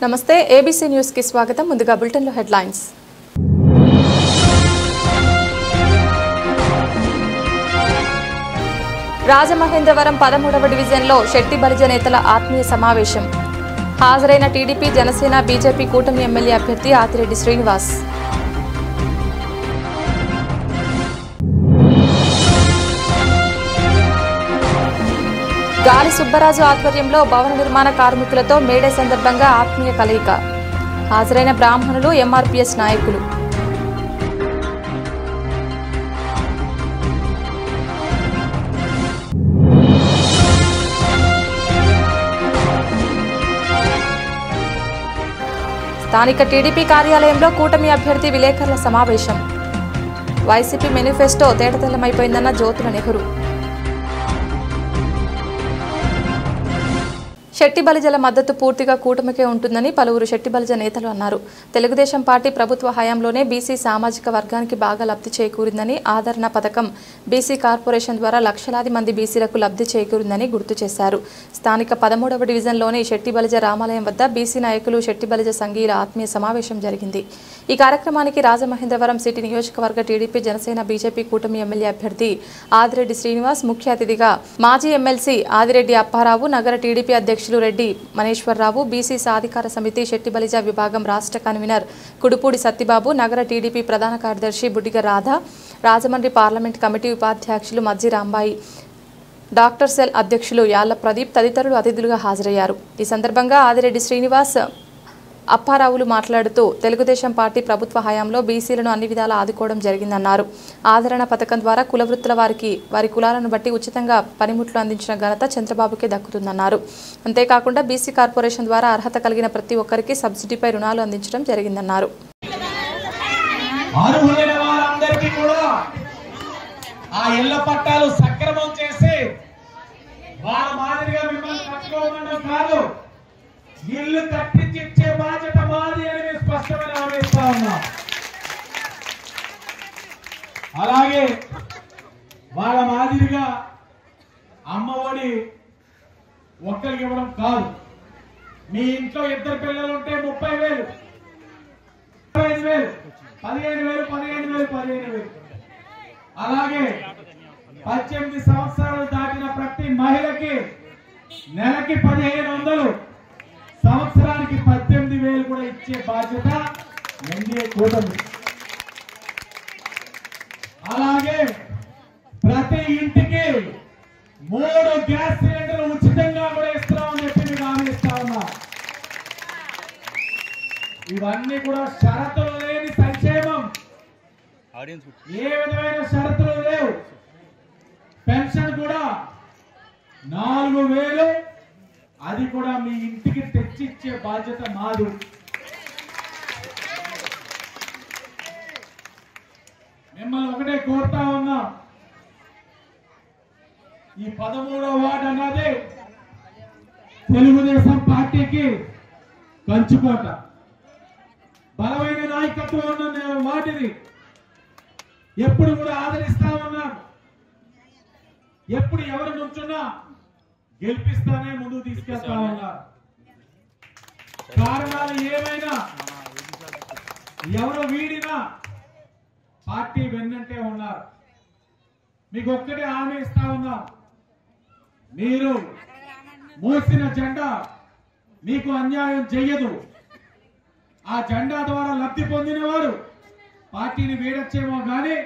నమస్తే ABC news కి స్వాగతం. ముందుగా బులెటిన్ లో హెడ్లైన్స్. రాజమహేంద్రవరం 13వ డివిజన్లో శెట్టి బలిజ నేతల ఆత్మీయ సమావేశం. హాజరైన టీడీపీ, జనసేన, బీజేపీ కూటమి ఎమ్మెల్యే అభ్యర్థి ఆదిరెడ్డి శ్రీనివాస్. గాలి సుబ్బరాజు ఆధ్వర్యంలో భవన నిర్మాణ కార్మికులతో మేడే సందర్భంగా ఆత్మీయ కలయిక. హాజరైన బ్రాహ్మణులు, ఎంఆర్పీఎస్ నాయకులు. స్థానిక టీడీపీ కార్యాలయంలో కూటమి అభ్యర్థి విలేకరుల సమావేశం. వైసీపీ మేనిఫెస్టో తేటతెల్లమైపోయిందన్న జ్యోతుల నెహ్రూ. శెట్టి బలిజల మద్దతు పూర్తిగా కూటమికే ఉంటుందని పలువురు శెట్టి బలిజ నేతలు అన్నారు. తెలుగుదేశం పార్టీ ప్రభుత్వ హయాంలోనే బీసీ సామాజిక వర్గానికి బాగా లబ్ధి చేకూరిందని, ఆదరణ పథకం, బీసీ కార్పొరేషన్ ద్వారా లక్షలాది మంది బీసీలకు లబ్ధి చేకూరిందని గుర్తు చేశారు. స్థానిక 13వ డివిజన్లోని శెట్టి బలిజ రామాలయం వద్ద బీసీ నాయకులు, శెట్టి బలిజ సంఘీయుల ఆత్మీయ సమావేశం జరిగింది. ఈ కార్యక్రమానికి రాజమహేంద్రవరం సిటీ నియోజకవర్గ టీడీపీ, జనసేన, బీజేపీ కూటమి ఎమ్మెల్యే అభ్యర్థి ఆదిరెడ్డి శ్రీనివాస్, ముఖ్య అతిథిగా మాజీ ఎమ్మెల్సీ ఆదిరెడ్డి అప్పారావు, నగర టీడీపీ అధ్యక్షులు రెడ్డి మనీశ్వరరావు, బీసీ సాధికార సమితి శెట్టి బలిజ విభాగం రాష్ట్ర కన్వీనర్ కుడుపూడి సత్తిబాబు, నగర టీడీపీ ప్రధాన కార్యదర్శి బుడ్డిగ రాధ, రాజమండ్రి పార్లమెంట్ కమిటీ ఉపాధ్యక్షులు మజ్జి రాంబాయి, డాక్టర్ సెల్ అధ్యక్షులు యాళ్ల ప్రదీప్ తదితరులు అతిథులుగా హాజరయ్యారు. ఈ సందర్భంగా ఆదిరెడ్డి శ్రీనివాస్, అప్పారావులు మాట్లాడుతూ తెలుగుదేశం పార్టీ ప్రభుత్వ హయాంలో బీసీలను అన్ని విధాలా ఆదుకోవడం జరిగిందన్నారు. ఆదరణ పథకం ద్వారా కుల వృత్తుల వారికి వారి కులాలను బట్టి ఉచితంగా పనిముట్లు అందించిన ఘనత చంద్రబాబుకే దక్కుతుందన్నారు. అంతేకాకుండా బీసీ కార్పొరేషన్ ద్వారా అర్హత కలిగిన ప్రతి ఒక్కరికి సబ్సిడీపై రుణాలు అందించడం జరిగిందన్నారు. ఇల్లు కట్టించే బాధ్యత మాది అని స్పష్టమైన హామీస్తా ఉన్నా. అలాగే వాళ్ళ మాదిరిగా అమ్మఒడి ఒక్కరికి ఇవ్వడం కాదు. మీ ఇంట్లో ఇద్దరు పిల్లలు ఉంటే 30,000, 25,000, 15,000, 15,000, 15,000. అలాగే 18 సంవత్సరాలు దాటిన ప్రతి మహిళకి నెలకి 1,500, సంవత్సరానికి 18,000 కూడా ఇచ్చే బాధ్యత ఎన్డీఏ కూటమి. అలాగే ప్రతి ఇంటికి 3 గ్యాస్ సిలిండర్లు ఉచితంగా కూడా ఇస్తామని చెప్పి మీకు హామీ ఇస్తా ఉన్నా. ఇవన్నీ కూడా షరతులు లేని సంక్షేమం, ఏ విధమైన షరతులు లేవు. పెన్షన్ కూడా 4,000, అది కూడా మీ ఇంటికి తెచ్చిచ్చే బాధ్యత మాది. మిమ్మల్ని ఒకటే కోరుతా ఉన్నా, ఈ 13వ వార్డు అన్నది తెలుగుదేశం పార్టీకి కంచుకోట, బలమైన నాయకత్వం ఉన్న వాటిని ఎప్పుడు కూడా ఆదరిస్తా ఉన్నారు. ఎప్పుడు ఎవరు నుంచున్నా గెలిపిస్తానే ముందుకు తీసుకెళ్తా ఉన్నారు. కారణాలు ఏమైనా, ఎవరు వీడినా పార్టీ వెన్నంటే ఉన్నారు. మీకు ఒక్కటే హామీ ఇస్తా ఉన్నా, మీరు మోసిన జెండా మీకు అన్యాయం చెయ్యదు. ఆ జెండా ద్వారా లబ్ధి పొందిన వారు పార్టీని వీడొచ్చేమో కానీ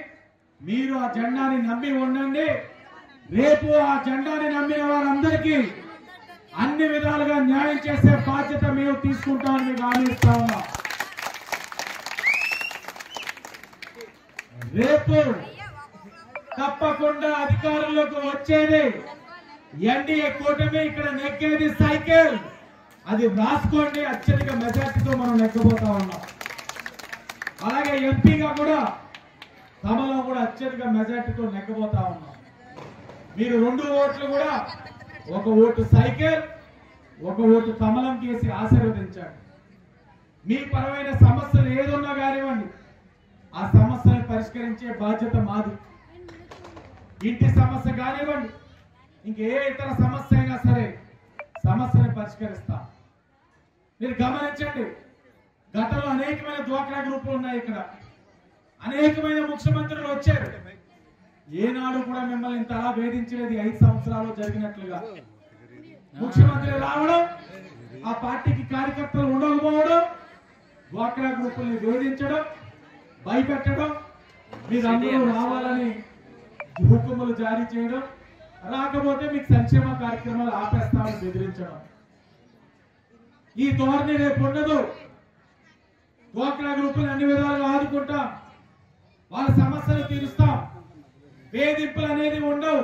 మీరు ఆ జెండాని నమ్మి ఉండండి. రేపు ఆ జెండాని నమ్మిన వారందరికీ అన్ని విధాలుగా న్యాయం చేసే బాధ్యత మేము తీసుకుంటామని మీకు హామీ ఇస్తా ఉన్నాం. రేపు తప్పకుండా అధికారంలోకి వచ్చేది ఎన్డీఏ కూటమి. ఇక్కడ నెగ్గేది సైకిల్, అది రాసుకోండి. అత్యధిక మెజార్టీతో మనం నెగ్గబోతా ఉన్నాం. అలాగే ఎంపీగా కూడా తమలో కూడా అత్యధిక మెజార్టీతో నెగ్గబోతా ఉన్నాం. మీరు 2 ఓట్లు కూడా, ఒక ఓటు సైకిల్, ఒక ఓటు కమలం కేసి ఆశీర్వదించండి. మీ పరమైన సమస్యలు ఏదున్నా కానివ్వండి, ఆ సమస్యను పరిష్కరించే బాధ్యత మాది. ఇంటి సమస్య కానివ్వండి, ఇంకే ఇతర సమస్య అయినా సరే సమస్యను పరిష్కరిస్తాం. మీరు గమనించండి, గతంలో అనేకమైన డ్వాక్రా గ్రూపులు ఉన్నాయి. ఇక్కడ అనేకమైన ముఖ్యమంత్రులు వచ్చారు. ఏనాడు కూడా మిమ్మల్ని ఇంతలా వేధించలేదు. 5 సంవత్సరాలు జరిగినట్లుగా ముఖ్యమంత్రి రావడం, ఆ పార్టీకి కార్యకర్తలు ఉండకపోవడం, డ్వాక్రా గ్రూపుల్ని వేధించడం, భయపెట్టడం, మీరందరూ రావాలని హుకుములు జారీ చేయడం, రాకపోతే మీకు సంక్షేమ కార్యక్రమాలు ఆపేస్తామని బెదిరించడం. ఈ ధోరణి రేపు ఉండదు. డ్వాక్రా గ్రూపులు అన్ని విధాలుగా ఆదుకుంటాం, వాళ్ళ సమస్యలు తీరుస్తాం, వేధింపులు అనేది ఉండవు.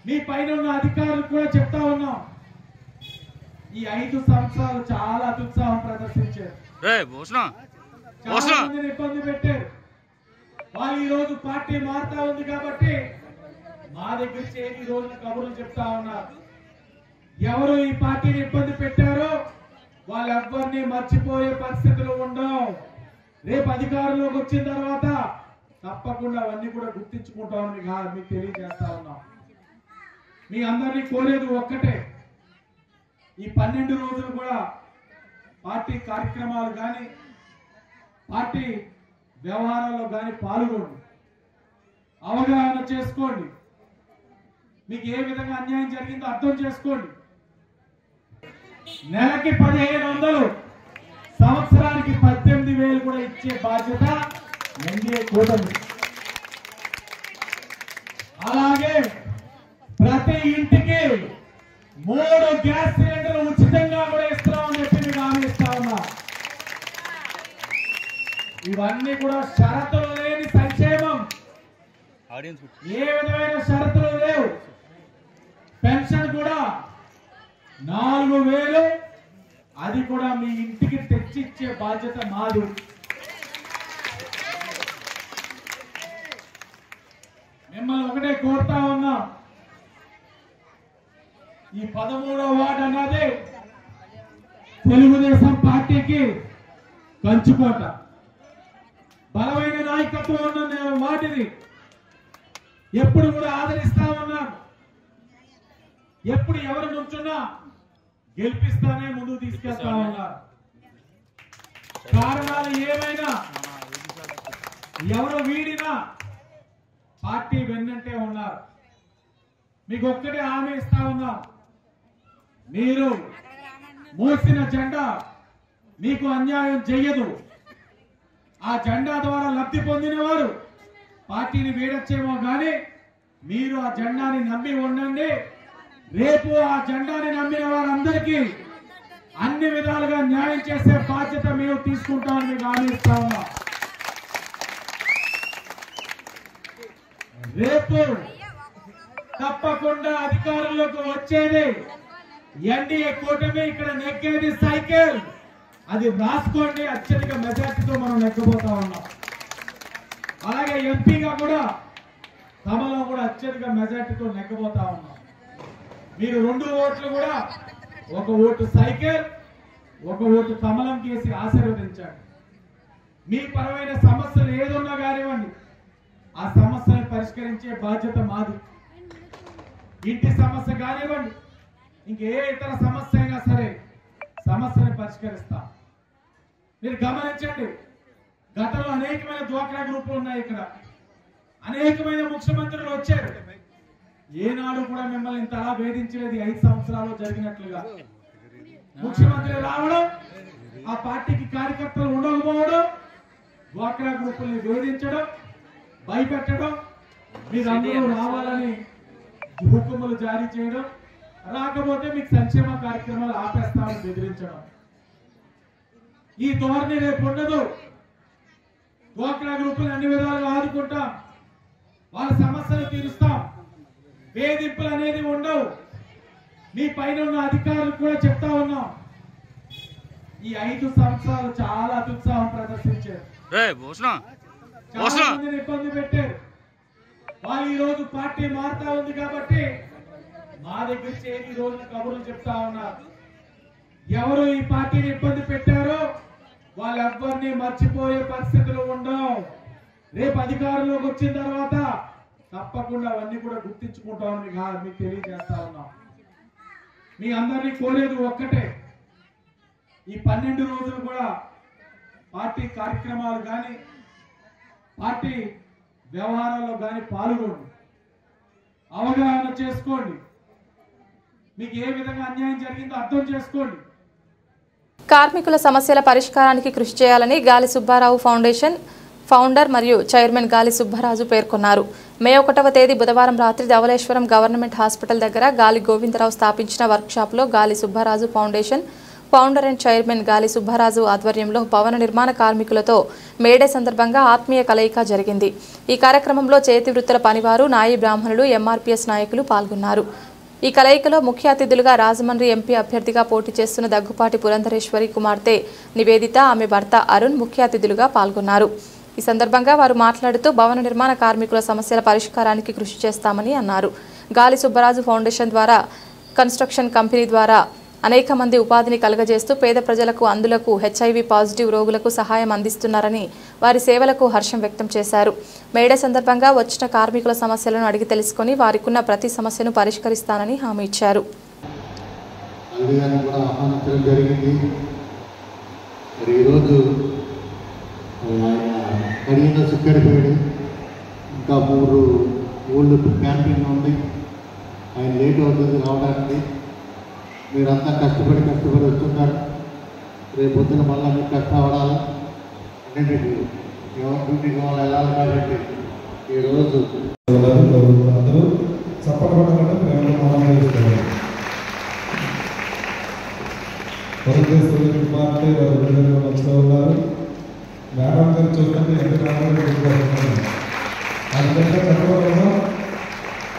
మీ పైన ఉన్న అధికారులు కూడా చెప్తా ఉన్నాం. ఈ 5 సంవత్సరాలు చాలా అత్యుత్సాహం ప్రదర్శించారు, చాలా మందిని ఇబ్బంది పెట్టారు. వాళ్ళు ఈ రోజు పార్టీ మారుతా ఉంది కాబట్టి మా దగ్గర చేరి రోజు కబుర్లు చెప్తా ఉన్నారు. ఎవరు ఈ పార్టీని ఇబ్బంది పెట్టారో వాళ్ళెవ్వరిని మర్చిపోయే పరిస్థితులు ఉండవు. రేపు అధికారంలోకి వచ్చిన తర్వాత తప్పకుండా అవన్నీ కూడా గుర్తించుకుంటామని మీకు తెలియజేస్తా ఉన్నాం. మీ అందరినీ కోరేది ఒక్కటే, ఈ 12 రోజులు కూడా పార్టీ కార్యక్రమాలు కానీ పార్టీ వ్యవహారాల్లో కానీ పాల్గొండి, అవగాహన చేసుకోండి, మీకు ఏ విధంగా అన్యాయం జరిగిందో అర్థం చేసుకోండి. నెలకి 1500, సంవత్సరానికి 18,000 కూడా ఇచ్చే బాధ్యత ఎన్డీఏ కూటమి. అలాగే ప్రతి ఇంటికి 3 గ్యాస్ సిలిండర్లు ఉచితంగా కూడా ఇస్తామని చెప్పి మీకు హామీ ఇస్తా ఉన్నా. ఇవన్నీ కూడా షరతులు లేని సంక్షేమం, ఏ విధమైన షరతులు లేవు. పెన్షన్ కూడా 4,000, అది కూడా మీ ఇంటికి తెచ్చిచ్చే బాధ్యత మాది. మిమ్మల్ని ఒకటే కోరుతా ఉన్నా, ఈ 13వ వార్డు అన్నది తెలుగుదేశం పార్టీకి కంచుకోట, బలమైన నాయకత్వం ఉన్న వాటిని ఎప్పుడు కూడా ఆదరిస్తా ఉన్నాను. ఎప్పుడు ఎవరు నుంచున్నా గెలిపిస్తానే ముందుకు తీసుకెళ్తా ఉన్నారు. కారణాలు ఏమైనా, ఎవరు వీడినా పార్టీ వెన్నంటే ఉన్నారు. మీకు ఒక్కటే హామీ ఇస్తా ఉన్నా, మీరు మోసిన జెండా మీకు అన్యాయం చెయ్యదు. ఆ జెండా ద్వారా లబ్ధి పొందిన వారు పార్టీని వీడొచ్చేమో కానీ మీరు ఆ జెండాని నమ్మి ఉండండి. రేపు ఆ జెండాని నమ్మిన వారందరికీ అన్ని విధాలుగా న్యాయం చేసే బాధ్యత మేము తీసుకుంటామని మీకు హామీ ఇస్తా ఉన్నా. రేపు తప్పకుండా అధికారంలోకి వచ్చేది ఎన్డీఏ కూటమి. ఇక్కడ నెగ్గేది సైకిల్, అది రాసుకోండి. అత్యధిక మెజార్టీతో మనం నెగ్గబోతా ఉన్నాం. అలాగే ఎంపీగా కూడా తమలో కూడా అత్యధిక మెజార్టీతో నెగ్గబోతా ఉన్నాం. మీరు 2 ఓట్లు కూడా, 1 ఓటు సైకిల్, 1 ఓటు కమలం కేసి ఆశీర్వదించండి. మీ పరమైన సమస్యలు ఏదున్నా కానివ్వండి, ఆ సమస్యను పరిష్కరించే బాధ్యత మాది. ఇంటి సమస్య కానివ్వండి, ఇంకే ఇతర సమస్య అయినా సరే సమస్యను పరిష్కరిస్తాం. మీరు గమనించండి, గతంలో అనేకమైన డ్వాక్రా గ్రూపులు ఉన్నాయి. ఇక్కడ అనేకమైన ముఖ్యమంత్రులు వచ్చారు. ఏనాడు కూడా మిమ్మల్ని ఇంతలా వేధించలేదు. 5 సంవత్సరాలు జరిగినట్లుగా ముఖ్యమంత్రి రావడం, ఆ పార్టీకి కార్యకర్తలు ఉండకపోవడం, డ్వాక్రా గ్రూపుల్ని వేధించడం, భయపెట్టడం, మీరందరూ రావాలని హుకుములు జారీ చేయడం, రాకపోతే మీకు సంక్షేమ కార్యక్రమాలు ఆపేస్తామని బెదిరించడం. ఈ ధోరణి రేపు ఉండదు. డ్వాక్రా గ్రూపులు అన్ని విధాలుగా ఆదుకుంటాం, వాళ్ళ సమస్యలు తీరుస్తాం, వేధింపులు అనేది ఉండవు. మీ పైన ఉన్న అధికారులు కూడా చెప్తా ఉన్నాం. ఈ 5 సంవత్సరాలు చాలా అత్యుత్సాహం ప్రదర్శించారు, చాలా మందిని ఇబ్బంది పెట్టారు. వాళ్ళు ఈ రోజు పార్టీ మారుతా ఉంది కాబట్టి మా దగ్గర చేరి రోజు కబుర్లు చెప్తా ఉన్నారు. ఎవరు ఈ పార్టీని ఇబ్బంది పెట్టారో వాళ్ళెవ్వరిని మర్చిపోయే పరిస్థితులు ఉండవు. రేపు అధికారంలోకి వచ్చిన తర్వాత తప్పకుండా అవన్నీ కూడా గుర్తించుకుంటామని మీకు తెలియజేస్తా ఉన్నాం. మీ అందరినీ కోరేది ఒక్కటే, ఈ ఈ 12 రోజులు కూడా పార్టీ కార్యక్రమాలు కానీ పార్టీ వ్యవహారాల్లో కానీ పాల్గొండి, అవగాహన చేసుకోండి, మీకు ఏ విధంగా అన్యాయం జరిగిందో అర్థం చేసుకోండి. కార్మికుల సమస్యల పరిష్కారానికి కృషి చేయాలని గాలి సుబ్బారావు ఫౌండేషన్ ఫౌండర్ మరియు చైర్మన్ గాలి సుబ్బరాజు పేర్కొన్నారు. మే 1వ తేదీ బుధవారం రాత్రి ధవళేశ్వరం గవర్నమెంట్ హాస్పిటల్ దగ్గర గాలి గోవిందరావు స్థాపించిన వర్క్షాప్లో గాలి Subbaraju foundation founder and chairman గాలి సుబ్బరాజు ఆధ్వర్యంలో భవన నిర్మాణ కార్మికులతో మేడే సందర్భంగా ఆత్మీయ కలయిక జరిగింది. ఈ కార్యక్రమంలో చేతి వృత్తుల పనివారు, నాయి బ్రాహ్మణులు, ఎంఆర్పీఎస్ నాయకులు పాల్గొన్నారు. ఈ కలయికలో ముఖ్య అతిథులుగా రాజమండ్రి ఎంపీ అభ్యర్థిగా పోటీ చేస్తున్న దగ్గుపాటి పురంధరేశ్వరి కుమార్తె నివేదిత, ఆమె భర్త అరుణ్ ముఖ్య అతిథులుగా పాల్గొన్నారు. ఈ సందర్భంగా వారు మాట్లాడుతూ భవన నిర్మాణ కార్మికుల సమస్యల పరిష్కారానికి కృషి చేస్తామని అన్నారు. గాలి సుబ్బరాజు ఫౌండేషన్ ద్వారా కన్స్ట్రక్షన్ కంపెనీ ద్వారా అనేక మంది ఉపాధిని కలుగజేస్తూ పేద ప్రజలకు, అందులకు హెచ్ఐవి పాజిటివ్ రోగులకు సహాయం అందిస్తున్నారని వారి సేవలకు హర్షం వ్యక్తం చేశారు. మేడే సందర్భంగా వచ్చిన కార్మికుల సమస్యలను అడిగి తెలుసుకుని వారికున్న ప్రతి సమస్యను పరిష్కరిస్తానని హామీ ఇచ్చారు. ఇంకా 3 ఊళ్ళు క్యాంపింగ్ ఉంది, ఆయన లేట్ అవుతుంది రావడానికి. మీరంతా కష్టపడి వస్తున్నారు. రేపు పొద్దున మళ్ళీ మీకు కష్టపడాలి అంటే మీకు డ్యూటీకి వాళ్ళు వెళ్ళాలి. కాబట్టి ఈరోజు అందరూ చప్పటపడకుండా ప్రేమలో మనం చేస్తున్నారు. కుమార్తె వస్తూ ఉన్నారు. మేడం గారు చూస్తుంటే ఎంత అందుకంటే చెప్పకుండా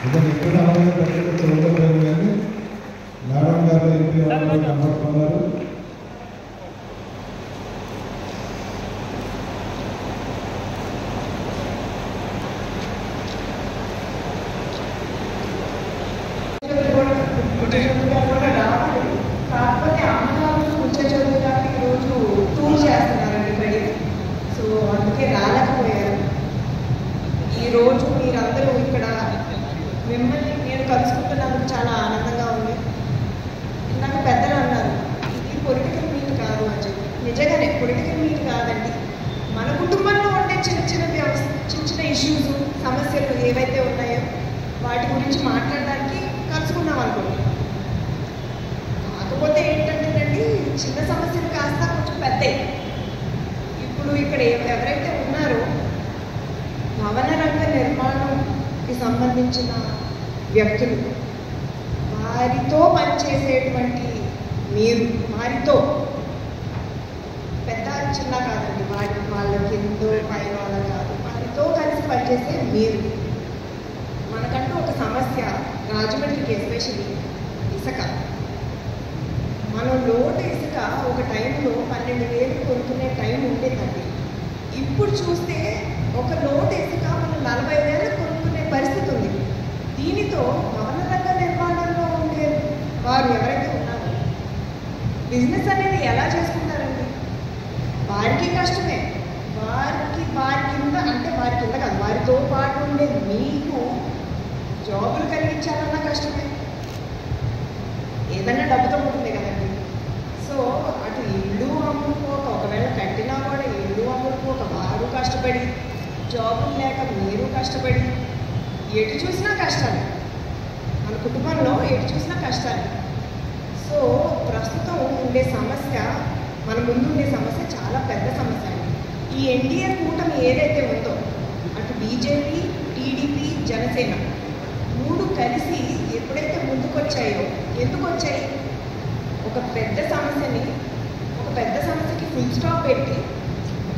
ఇంకా ఎక్కడ దగ్గర చూడలేదు. కానీ మేడం గారు ఎంపీ వాళ్ళు కనబడుతున్నారు. కాకపోతే అమ్మగారు కూర్చో చదువుతానికి ఈరోజు టూర్ చేస్తున్నారండి బయట. సో అందుకే రాలేకపోయారు. ఈరోజు మీరందరూ ఇక్కడ మిమ్మల్ని నేను కలుసుకుంటున్నందుకు చాలా ఆనందంగా ఉంది. నాకు పెద్దలు అన్నారు ఇది పొలిటికల్ మీట్ కాదు అని చెప్పి. నిజంగానే పొలిటికల్ మీట్ కాదండి. మన కుటుంబంలో ఉండే చిన్న ఇష్యూస్, సమస్యలు ఏవైతే ఉన్నాయో వాటి గురించి మాట్లాడడానికి కలుసుకున్నాం అనుకోండి. కాకపోతే ఏంటంటేనండి, చిన్న సమస్యలు కాస్త కొంచెం పెద్దవి. ఇప్పుడు ఇక్కడ ఎవరైతే ఉన్నారో భవన రంగ నిర్మాణంకి సంబంధించిన వ్యక్తులు, వారితో పనిచేసేటువంటి మీరు, వారితో పెద్ద చిన్న కాదండి, వాళ్ళకి ఎంతో పైన వాళ్ళ కాదు, వారితో కలిసి పనిచేసే మీరు. మనకంటూ ఒక సమస్య రాజమండ్రికి ఎస్పెషల్లీ ఇసుక. మనం లోటు ఇసుక ఒక టైంలో 12,000 కొనుక్కునే టైం ఉండేదండి. ఇప్పుడు చూస్తే ఒక లోటు ఇసుక మనం 40,000 కొనుక్కునే పరిస్థితి ఉంది. దీనితో భవన రంగ నిర్మాణంలో ఉండే వారు ఎవరైతే ఉన్నారో బిజినెస్ అనేది ఎలా చేసుకుంటారండి? వారికి కష్టమే. వారి కింద అంటే వారి కింద కాదు, వారితో పాటు ఉండే మీకు జాబులు కలిగించాలన్నా కష్టమే. ఏదన్నా డబ్బుతో ఉంటుంది కదండి. సో అటు ఇల్లు అమ్ముకోక, ఒకవేళ కట్టినా కూడా ఇల్లు అమ్ముకోక వారు కష్టపడి, జాబులు లేక మీరు కష్టపడి, ఎటు చూసినా కష్టాలు. మన కుటుంబంలో ఎటు చూసినా కష్టాలు. సో ప్రస్తుతం ఉండే సమస్య, మన ముందు ఉండే సమస్య చాలా పెద్ద సమస్య అండి. ఈ ఎన్డీఏ కూటమి ఏదైతే ఉందో, అటు బీజేపీ, టీడీపీ, జనసేన 3 కలిసి ఎప్పుడైతే ముందుకొచ్చాయో, ఎందుకు వచ్చాయి? ఒక పెద్ద సమస్యకి ఫుల్ స్టాప్ పెట్టి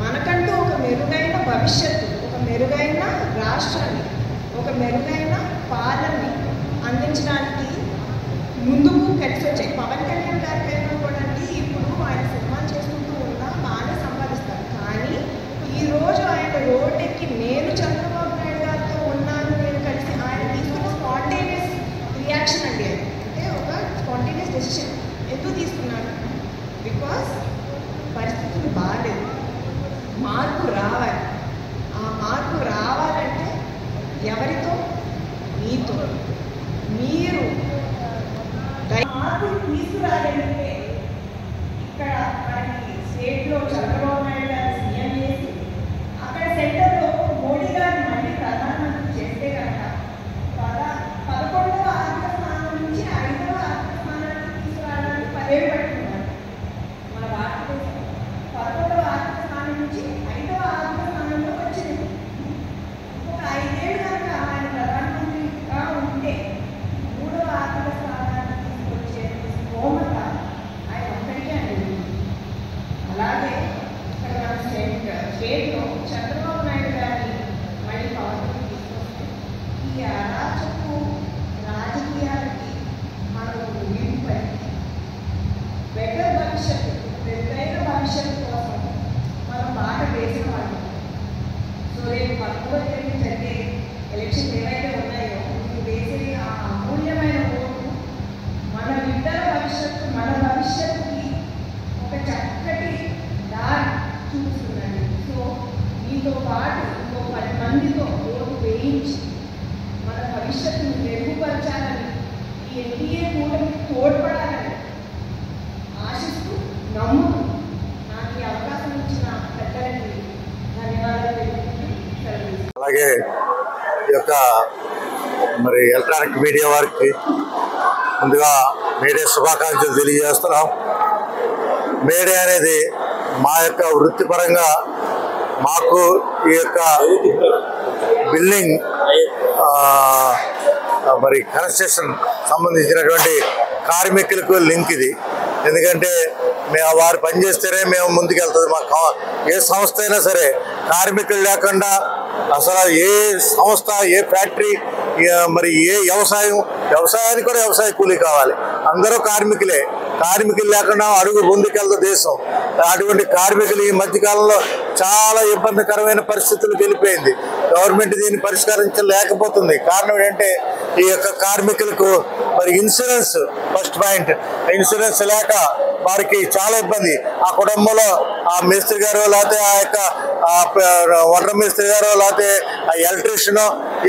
మనకంటూ ఒక మెరుగైన భవిష్యత్తు, ఒక మెరుగైన రాష్ట్రాన్ని, ఒక మెరుగైన పాలనని అందించడానికి ముందుకు కలిసి వచ్చాయి. పవన్ కళ్యాణ్ గారికైనా కూడా అండి, ఇప్పుడు ఆయన సినిమాలు చేసుకుంటూ ఉన్నా బాగానే సంపాదిస్తారు. కానీ ఈరోజు ఆయన రోడ్డెక్కి నేను చంద్రబాబు నాయుడు గారితో ఉన్నాను, నేను కలిసి, ఆయన తీసుకున్న స్పాంటేనియస్ రియాక్షన్ అండి. అది అంటే ఒక స్పాంటేనియస్ డెసిషన్. ఎందుకు తీసుకున్నాను? బికాస్ పరిస్థితులు బాగాలేదు, మార్పు రావాలి. ఆ మార్పు రావాలంటే ఎవరితో? మీతో. మీరు మార్పులు తీసుకురాగలిగితే ఇక్కడ స్టేట్లో చంద్రబాబు నాయుడు గారిని మళ్ళీ పవర్లోకి తీసుకొస్తే ఈ అరాచకు రాజకీయాలకి మనం ముగింపై బెటర్ భవిష్యత్తు, మెరుగైన భవిష్యత్తు కోసం మనం బాట వేసిన వాళ్ళు. సో రేపు 13వ తేదీ జరిగే ఎలక్షన్ ఏవైతే ఉన్నాయో మీరు వేసే ఆ అమూల్యమైన ఓటు మన బిడ్డల భవిష్యత్తు, మన భవిష్యత్తుకి ఒక చక్కటి దారి చూపిస్తుందండి. సో మీతో పాటు ఇంకో 10 మందితో ఓటు వేయించి మన భవిష్యత్తును మెరుగుపరచాలని, ఈ ఎన్డీఏ కూటమికి తోడ్పడాలని ఆశిస్తూ నమ్ముతూ నాకు ఈ అవకాశం ఇచ్చిన పెద్దలకి ధన్యవాదాలు తెలుపుతూ సెలవు. అలాగే ఈ యొక్క మరి ఎలక్ట్రానిక్ మీడియా వారికి ముందుగా మీడియా శుభాకాంక్షలు తెలియజేస్తున్నాం. మీడియా అనేది మా యొక్క వృత్తిపరంగా మాకు ఈ యొక్క బిల్డింగ్ మరి కన్స్ట్రక్షన్ సంబంధించినటువంటి కార్మికులకు లింక్ ఇది. ఎందుకంటే మేము వారు పనిచేస్తేనే మేము ముందుకెళ్తుంది. మాకు ఏ సంస్థ అయినా సరే కార్మికులు లేకుండా అసలు ఏ సంస్థ, ఏ ఫ్యాక్టరీ, మరి ఏ వ్యవసాయానికి కూడా వ్యవసాయ కూలీ కావాలి. అందరూ కార్మికులే. కార్మికులు లేకుండా అడుగు ముందుకెళ్తా దేశం. అటువంటి కార్మికులు ఈ మధ్యకాలంలో చాలా ఇబ్బందికరమైన పరిస్థితులకు వెళ్ళిపోయింది. గవర్నమెంట్ దీన్ని పరిష్కరించలేకపోతుంది. కారణం ఏంటంటే ఈ యొక్క కార్మికులకు మరి ఇన్సూరెన్స్ ఫస్ట్ పాయింట్, ఇన్సూరెన్స్ లేక వారికి చాలా ఇబ్బంది. ఆ కుటుంబంలో ఆ మేస్త్రి గారు, లేకపోతే ఆ యొక్క వంట మేస్త్రి గారు, లేకపోతే ఆ ఎలక్ట్రీషియన్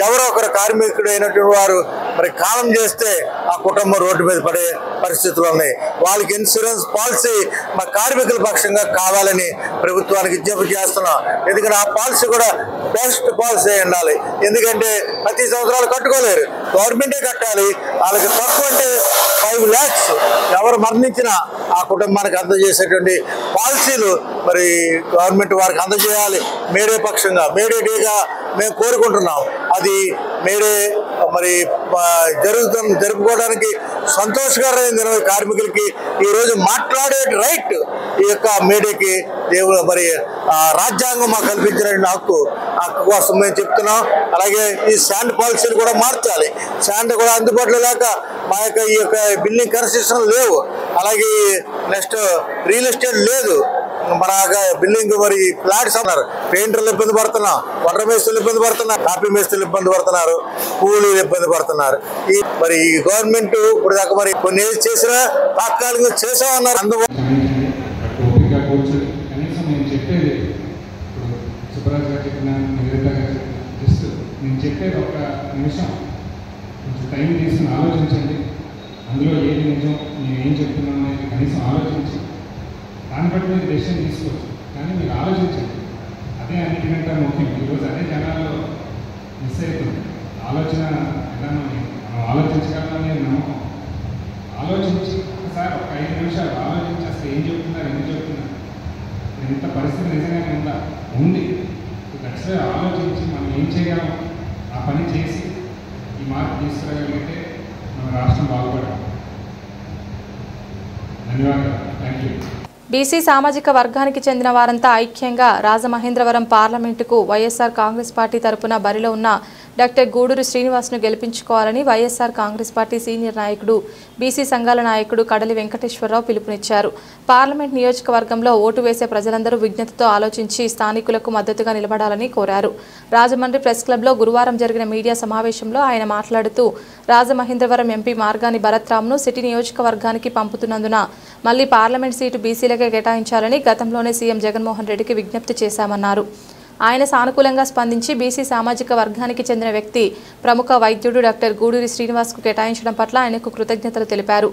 ఎవరో ఒకరు కార్మికుడు అయినటువంటి వారు మరి కాలం చేస్తే ఆ కుటుంబం రోడ్డు మీద పడే పరిస్థితులు ఉన్నాయి. వాళ్ళకి ఇన్సూరెన్స్ పాలసీ మా కార్మికుల పక్షంగా కావాలని ప్రభుత్వానికి విజ్ఞప్తి చేస్తున్నాం. ఎందుకంటే ఆ పాలసీ కూడా బెస్ట్ పాలసీ ఉండాలి. ఎందుకంటే ప్రతి సంవత్సరాలు కట్టుకోలేరు, గవర్నమెంటే కట్టాలి. వాళ్ళకి తక్కువ అంటే 5 lakhs ఎవరు మరణించినా ఆ కుటుంబానికి అందజేసేటువంటి పాలసీలు మరి గవర్నమెంట్ వారికి అందజేయాలి. మేడే పక్షంగా, మేడే డేగా మేము కోరుకుంటున్నాం. అది మేడే మరి జరుపుకోవడానికి సంతోషకరమైన దినం. కార్మికులకి ఈరోజు మాట్లాడే రైట్ ఈ యొక్క మేడేకి దేవుడు మరి రాజ్యాంగం మాకు కల్పించిన హక్కు కోసం మేము చెప్తున్నాం. అలాగే ఈ శాండ్ పాలసీలు కూడా మార్చాలి. శాండ్ కూడా అందుబాటులో లేక మా యొక్క ఈ యొక్క బిల్డింగ్ కన్స్ట్రక్షన్ లేవు. అలాగే నెక్స్ట్ రియల్ ఎస్టేట్ లేదు. మన బిల్డింగ్ మరి ఫ్లాట్స్ అన్నారు. పెయింటర్లు ఇబ్బంది పడుతున్నాం, వాటర్ మేస్త్రులు ఇబ్బంది పడుతున్నారు, కాపీ మేస్త్రులు ఇబ్బంది పడుతున్నారు, కూలీలు ఇబ్బంది పడుతున్నారు. మరి ఈ గవర్నమెంట్ ఇప్పుడు దాకా మరి కొన్ని ఏది చేసినా తాత్కాలికంగా చేసామన్నారు. కనీసం నేను చెప్పేది ఇప్పుడు సుబ్బరాజు గారు చెప్పిన, నివేదిత గారు చెప్పిన, జస్ట్ నేను చెప్పేది ఒక నిమిషం కొంచెం టైం తీసుకుని ఆలోచించండి. అందులో ఏది నిజం, నేను ఏం చెప్తున్నాను అనేది కనీసం ఆలోచించి దాన్ని బట్టి మీరు డెసిషన్ తీసుకోవచ్చు. కానీ మీరు ఆలోచించండి, అదే అన్నిటికంటే ముఖ్యం. ఈరోజు అదే జనాల్లో మిస్ అవుతుంది. ఆలోచన విధానం మనం ఆలోచించగలమని నమ్మకం. ఆలోచించి ఒకసారి ఒక 5 నిమిషాలు ఆలోచించి అసలు ఏం చెప్తున్నారు, ఎందుకు చెప్తున్నారు, ఎంత పరిస్థితి నిజంగానే ఉందా, ఉంది. ఖచ్చితంగా ఆలోచించి మనం ఏం చేయగలం ఆ పని చేసి ఈ మార్పు తీసుకురాగలిగితే మన రాష్ట్రం బాగుపడాలి. ధన్యవాదాలు. Thank you. బీసీ సామాజిక వర్గానికి చెందిన వారంతా ఐక్యంగా రాజమహేంద్రవరం పార్లమెంటుకు వైఎస్ఆర్ కాంగ్రెస్ పార్టీ తరపున బరిలో ఉన్న డాక్టర్ గూడూరి శ్రీనివాస్ను గెలిపించుకోవాలని వైఎస్ఆర్ కాంగ్రెస్ పార్టీ సీనియర్ నాయకుడు, బీసీ సంఘాల నాయకుడు కడలి వెంకటేశ్వరరావు పిలుపునిచ్చారు. పార్లమెంట్ నియోజకవర్గంలో ఓటు వేసే ప్రజలందరూ విజ్ఞతతో ఆలోచించి స్థానికులకు మద్దతుగా నిలబడాలని కోరారు. రాజమండ్రి ప్రెస్ క్లబ్లో గురువారం జరిగిన మీడియా సమావేశంలో ఆయన మాట్లాడుతూ రాజమహేంద్రవరం ఎంపీ మార్గాని భరత్రామ్ను సిటీ నియోజకవర్గానికి పంపుతున్నందున మళ్లీ పార్లమెంట్ సీటు బీసీలకే కేటాయించాలని గతంలోనే సీఎం జగన్మోహన్ రెడ్డికి విజ్ఞప్తి చేశామన్నారు. ఆయన సానుకూలంగా స్పందించి బీసీ సామాజిక వర్గానికి చెందిన వ్యక్తి, ప్రముఖ వైద్యుడు డాక్టర్ గూడూరి శ్రీనివాస్కు కేటాయించడం పట్ల ఆయనకు కృతజ్ఞతలు తెలిపారు.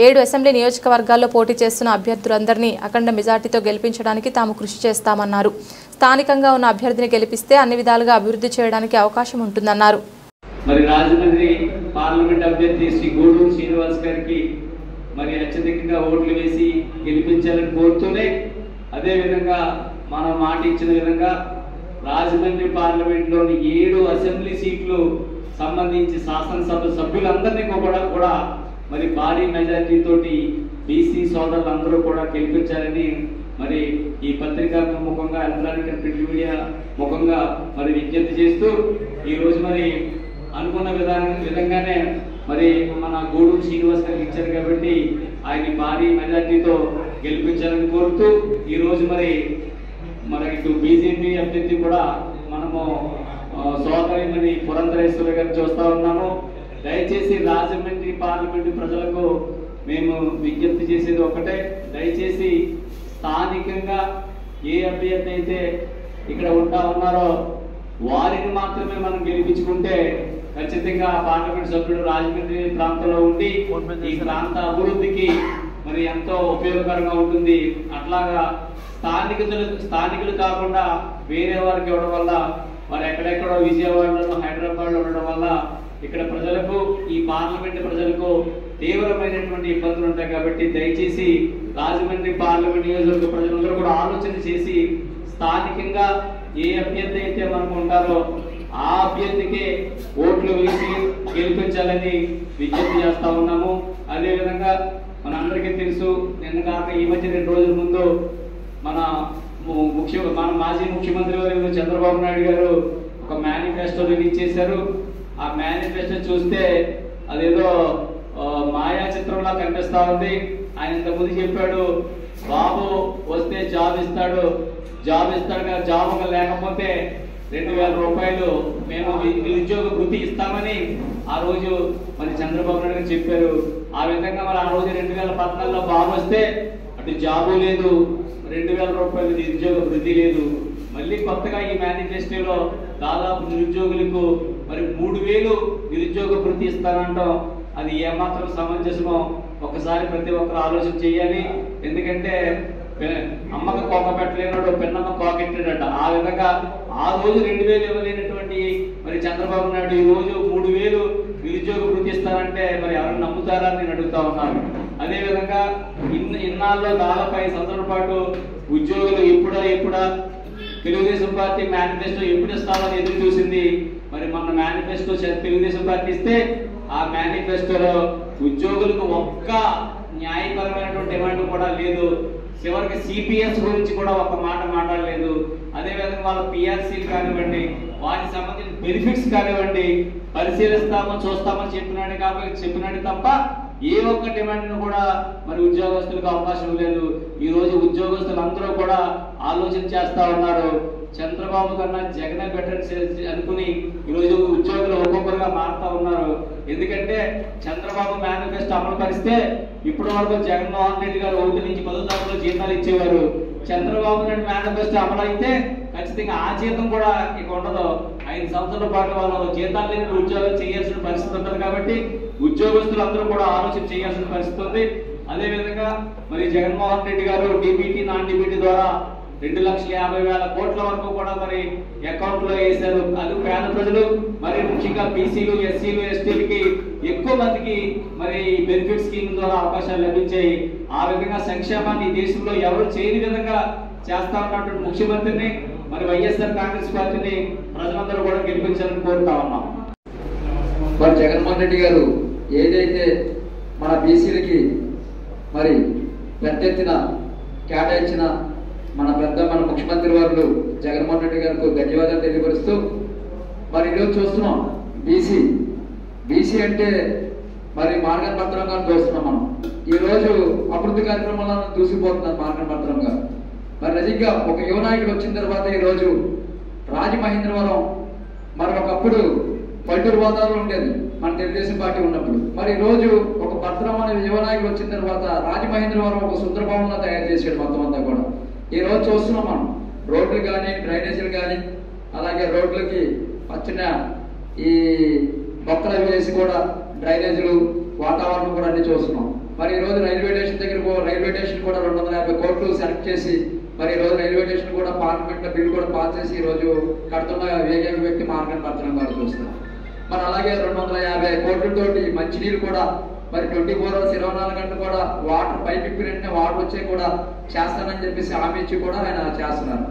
7 అసెంబ్లీ నియోజకవర్గాల్లో పోటీ చేస్తున్న అభ్యర్థులందరినీ అఖండ మెజార్టీతో గెలిపించడానికి తాము కృషి చేస్తామన్నారు. స్థానికంగా ఉన్న అభ్యర్థిని గెలిపిస్తే అన్ని విధాలుగా అభివృద్ధి చేయడానికి అవకాశం ఉంటుందన్నారు. మరి రాజమండ్రి పార్లమెంట్ అభ్యర్థి శ్రీ గూడూరి శ్రీనివాస్ గారికి మరి అత్యధికంగా ఓట్లు వేసి గెలిపించాలని కోరుతూనే, అదేవిధంగా మనం మాట ఇచ్చిన విధంగా రాజమండ్రి పార్లమెంట్లోని 7 అసెంబ్లీ సీట్లు సంబంధించి శాసనసభ సభ్యులందరినీ కూడా మరి భారీ మెజారిటీ తోటి బీసీ సోదరులందరూ కూడా గెలిపించాలని మరి ఈ పత్రికా ముఖంగా ఎలక్ట్రానిక్ అండ్ ప్రింట్ మీడియా ముఖంగా మరి విజ్ఞప్తి చేస్తూ ఈరోజు మరి అనుకున్న విధంగానే మరి మన గూడూరు శ్రీనివాస్ గారికి ఇచ్చారు కాబట్టి ఆయన భారీ మెజార్టీతో గెలిపించాలని కోరుతూ ఈరోజు మరి ఇటు బీజేపీ అభ్యర్థి కూడా మనము సోదరి మరి పురంధరేశ్వరి గారిని చూస్తా ఉన్నాము. దయచేసి రాజమండ్రి పార్లమెంటు ప్రజలకు మేము విజ్ఞప్తి చేసేది ఒకటే, దయచేసి స్థానికంగా ఏ అభ్యర్థి అయితే ఇక్కడ ఉన్నారో వారిని మాత్రమే మనం గెలిపించుకుంటే ఖచ్చితంగా పార్లమెంట్ సభ్యుడు రాజమండ్రి ప్రాంతంలో ఉండి ఈ ప్రాంత అభివృద్ధికి మరి ఎంతో ఉపయోగకరంగా ఉంటుంది. అట్లాగా స్థానికులు కాకుండా వేరే వారికి ఇవ్వడం వల్ల వారు ఎక్కడెక్కడో విజయవాడలో హైదరాబాద్లో ఉండడం వల్ల ఇక్కడ ప్రజలకు ఈ పార్లమెంట్ ప్రజలకు తీవ్రమైనటువంటి ఇబ్బందులు ఉంటాయి. కాబట్టి దయచేసి రాజమండ్రి పార్లమెంట్ నియోజకవర్గ ప్రజలందరూ కూడా ఆలోచన చేసి స్థానికంగా ఏ అభ్యర్థి అయితే మనకు ఉంటారో ఆ అభ్యర్థికి ఓట్లు వేసి గెలిపించాలని విజ్ఞప్తి చేస్తా ఉన్నాము. అదేవిధంగా మనందరికీ తెలుసు, నిన్న కాక ఈ మధ్య 2 రోజుల ముందు మన మాజీ ముఖ్యమంత్రి వర్యులు చంద్రబాబు నాయుడు గారు ఒక మేనిఫెస్టో రిలీజ్ చేశారు. ఆ మేనిఫెస్టో చూస్తే అదేదో మాయా చిత్రంలా కనిపిస్తా ఉంది. ఆయన ఇంతకుముందు చెప్పాడు, బాబు వస్తే జాబ్ ఇస్తాడు కదా, జాబ్ లేకపోతే 2000 రూపాయలు మేము నిరుద్యోగ వృత్తి ఇస్తామని ఆ రోజు మరి చంద్రబాబు నాయుడు గారు చెప్పారు. ఆ విధంగా మరి ఆ రోజు 2014లో బాబు వస్తే అటు జాబు లేదు, 2000 రూపాయలు నిరుద్యోగ వృద్ధి లేదు. మళ్ళీ కొత్తగా ఈ మేనిఫెస్టోలో దాదాపు నిరుద్యోగులకు మరి 3000 నిరుద్యోగ వృత్తి ఇస్తానంటాం. అది ఏమాత్రం సమంజసమో ఒకసారి ప్రతి ఒక్కరు ఆలోచన చేయాలి. ఎందుకంటే అమ్మకు కోక పెట్టలేనాడు, పెన్నమ్మ కోకెట్టాడట. ఆ విధంగా ఆ రోజు 2000 ఇవ్వలేనటువంటి మరి చంద్రబాబు నాయుడు ఈ రోజు 3000 నిరుద్యోగ వృత్తి ఇస్తారంటే మరి ఎవరు నమ్ముతారా అని నేను అడుగుతా ఉన్నాను. అదేవిధంగా ఇన్నాళ్ళలో దాదాపు 5 సంవత్సరాల పాటు ఉద్యోగులు ఎప్పుడా తెలుగుదేశం పార్టీ మేనిఫెస్టో ఎప్పుడు ఇస్తామని ఎదురు చూసింది. మరి మన మేనిఫెస్టో తెలుగుదేశం పార్టీ ఇస్తే ఆ మేనిఫెస్టోలో ఉద్యోగులకు ఒక్క న్యాయపరమైనటువంటి డిమాండ్ కూడా లేదు. చివరికి సిపిఎస్ గురించి కూడా ఒక మాట మాట్లాడలేదు. అదేవిధంగా వాళ్ళ పిఆర్సీలు కానివ్వండి, వాటికి సంబంధించిన బెనిఫిట్స్ కానివ్వండి చూస్తామని చెప్పినాడు తప్ప ఏ ఒక్క డిమాండ్ కూడా మరి ఉద్యోగస్తులకు అవకాశం లేదు. ఈ రోజు ఉద్యోగస్తులు అందరూ కూడా ఆలోచన చేస్తా ఉన్నారు, చంద్రబాబు కన్నా జగనే బెటర్ అనుకుని ఈరోజు ఉద్యోగులు ఒక్కొక్కరుగా మారుతా ఉన్నారు. ఎందుకంటే చంద్రబాబు మేనిఫెస్టో అమలు పరిస్తే ఇప్పటి వరకు జగన్మోహన్ రెడ్డి గారు 1 నుంచి 10 తరగతులు జీతాలు ఇచ్చేవారు. చంద్రబాబు నాయుడు మేనిఫెస్టో అమలు అయితే ఖచ్చితంగా ఆ జీతం కూడా ఇక ఉండదు. 5 సంవత్సరాల పాటు వాళ్ళు జీతాలు లేని ఉద్యోగాలు చేయాల్సిన పరిస్థితి ఉంటుంది. కాబట్టి ఉద్యోగస్తులు అందరూ కూడా ఆలోచన చేయాల్సిన పరిస్థితి ఉంది. అదేవిధంగా మరి జగన్మోహన్ రెడ్డి గారు డీబీటీ నాన్ డీబీటీ ద్వారా 2,50,000 కోట్ల వరకు కూడా మరి అకౌంట్ లో వేశారు. అది పేద ప్రజలు మరి ముఖ్యంగా బీసీలు, ఎస్సీలు, ఎస్టీలకి ఎక్కువ మందికి మరి బెనిఫిట్ స్కీమ్ ద్వారా అవకాశాలు లభించాయి. ఆ విధంగా సంక్షేమాన్ని ఈ దేశంలో ఎవరు చేయని విధంగా చేస్తా ఉన్నటువంటి ముఖ్యమంత్రిని మరి వైఎస్ఆర్ కాంగ్రెస్ పార్టీని ప్రజలందరూ కూడా గెలిపించాలని కోరుతా ఉన్నాం. మరి జగన్మోహన్ రెడ్డి గారు ఏదైతే మన బీసీలకి మరి పెద్ద ఎత్తున కేటాయించిన మన ముఖ్యమంత్రి వారు జగన్మోహన్ రెడ్డి గారికి ధన్యవాదాలు తెలియపరుస్తూ మరి ఈరోజు చూస్తున్నాం బీసీ అంటే మరి మార్గపత్రంగా చూస్తున్నాం. మనం ఈరోజు అభివృద్ధి కార్యక్రమాలను దూసిపోతున్నారు మార్గపత్రంగా. మరి నిజంగా ఒక యువనాయకుడు వచ్చిన తర్వాత ఈరోజు రాజమహేంద్రవరం మరి ఒకప్పుడు పల్లెటూరు వాతావరణం ఉండేది మన తెలుగుదేశం పార్టీ ఉన్నప్పుడు. మరి ఈరోజు ఒక భద్రం అనే యువనాయకుడు వచ్చిన తర్వాత రాజమహేంద్రవరం ఒక సుందరభవనంగా తయారు చేసాడు మొత్తం అంతా కూడా. ఈ రోజు చూస్తున్నాం మనం రోడ్లు కానీ, డ్రైనేజీలు కానీ, అలాగే రోడ్లకి పచ్చిన ఈ మొక్కలు అవి వేసి కూడా డ్రైనేజీలు వాతావరణం కూడా అన్ని చూస్తున్నాం. మరి ఈ రోజు రైల్వే స్టేషన్ కూడా 250 కోట్లు సెలెక్ట్ చేసి మరి ఈ రోజు రైల్వే స్టేషన్ కూడా పార్లమెంట్ లో బిల్ కూడా పాస్ చేసి ఈ రోజు కడుతున్న వేగ వ్యక్తి మార్గం పత్రం ద్వారా చూస్తున్నాం. మరి అలాగే 250 కోట్లతోటి మంచినీళ్ళు కూడా మరి 24 hours 24 గంటలు కూడా వాటర్ పైప్ వెంటనే వాటర్ వచ్చే కూడా చేస్తానని చెప్పేసి హామీ ఇచ్చి కూడా ఆయన చేస్తున్నారు.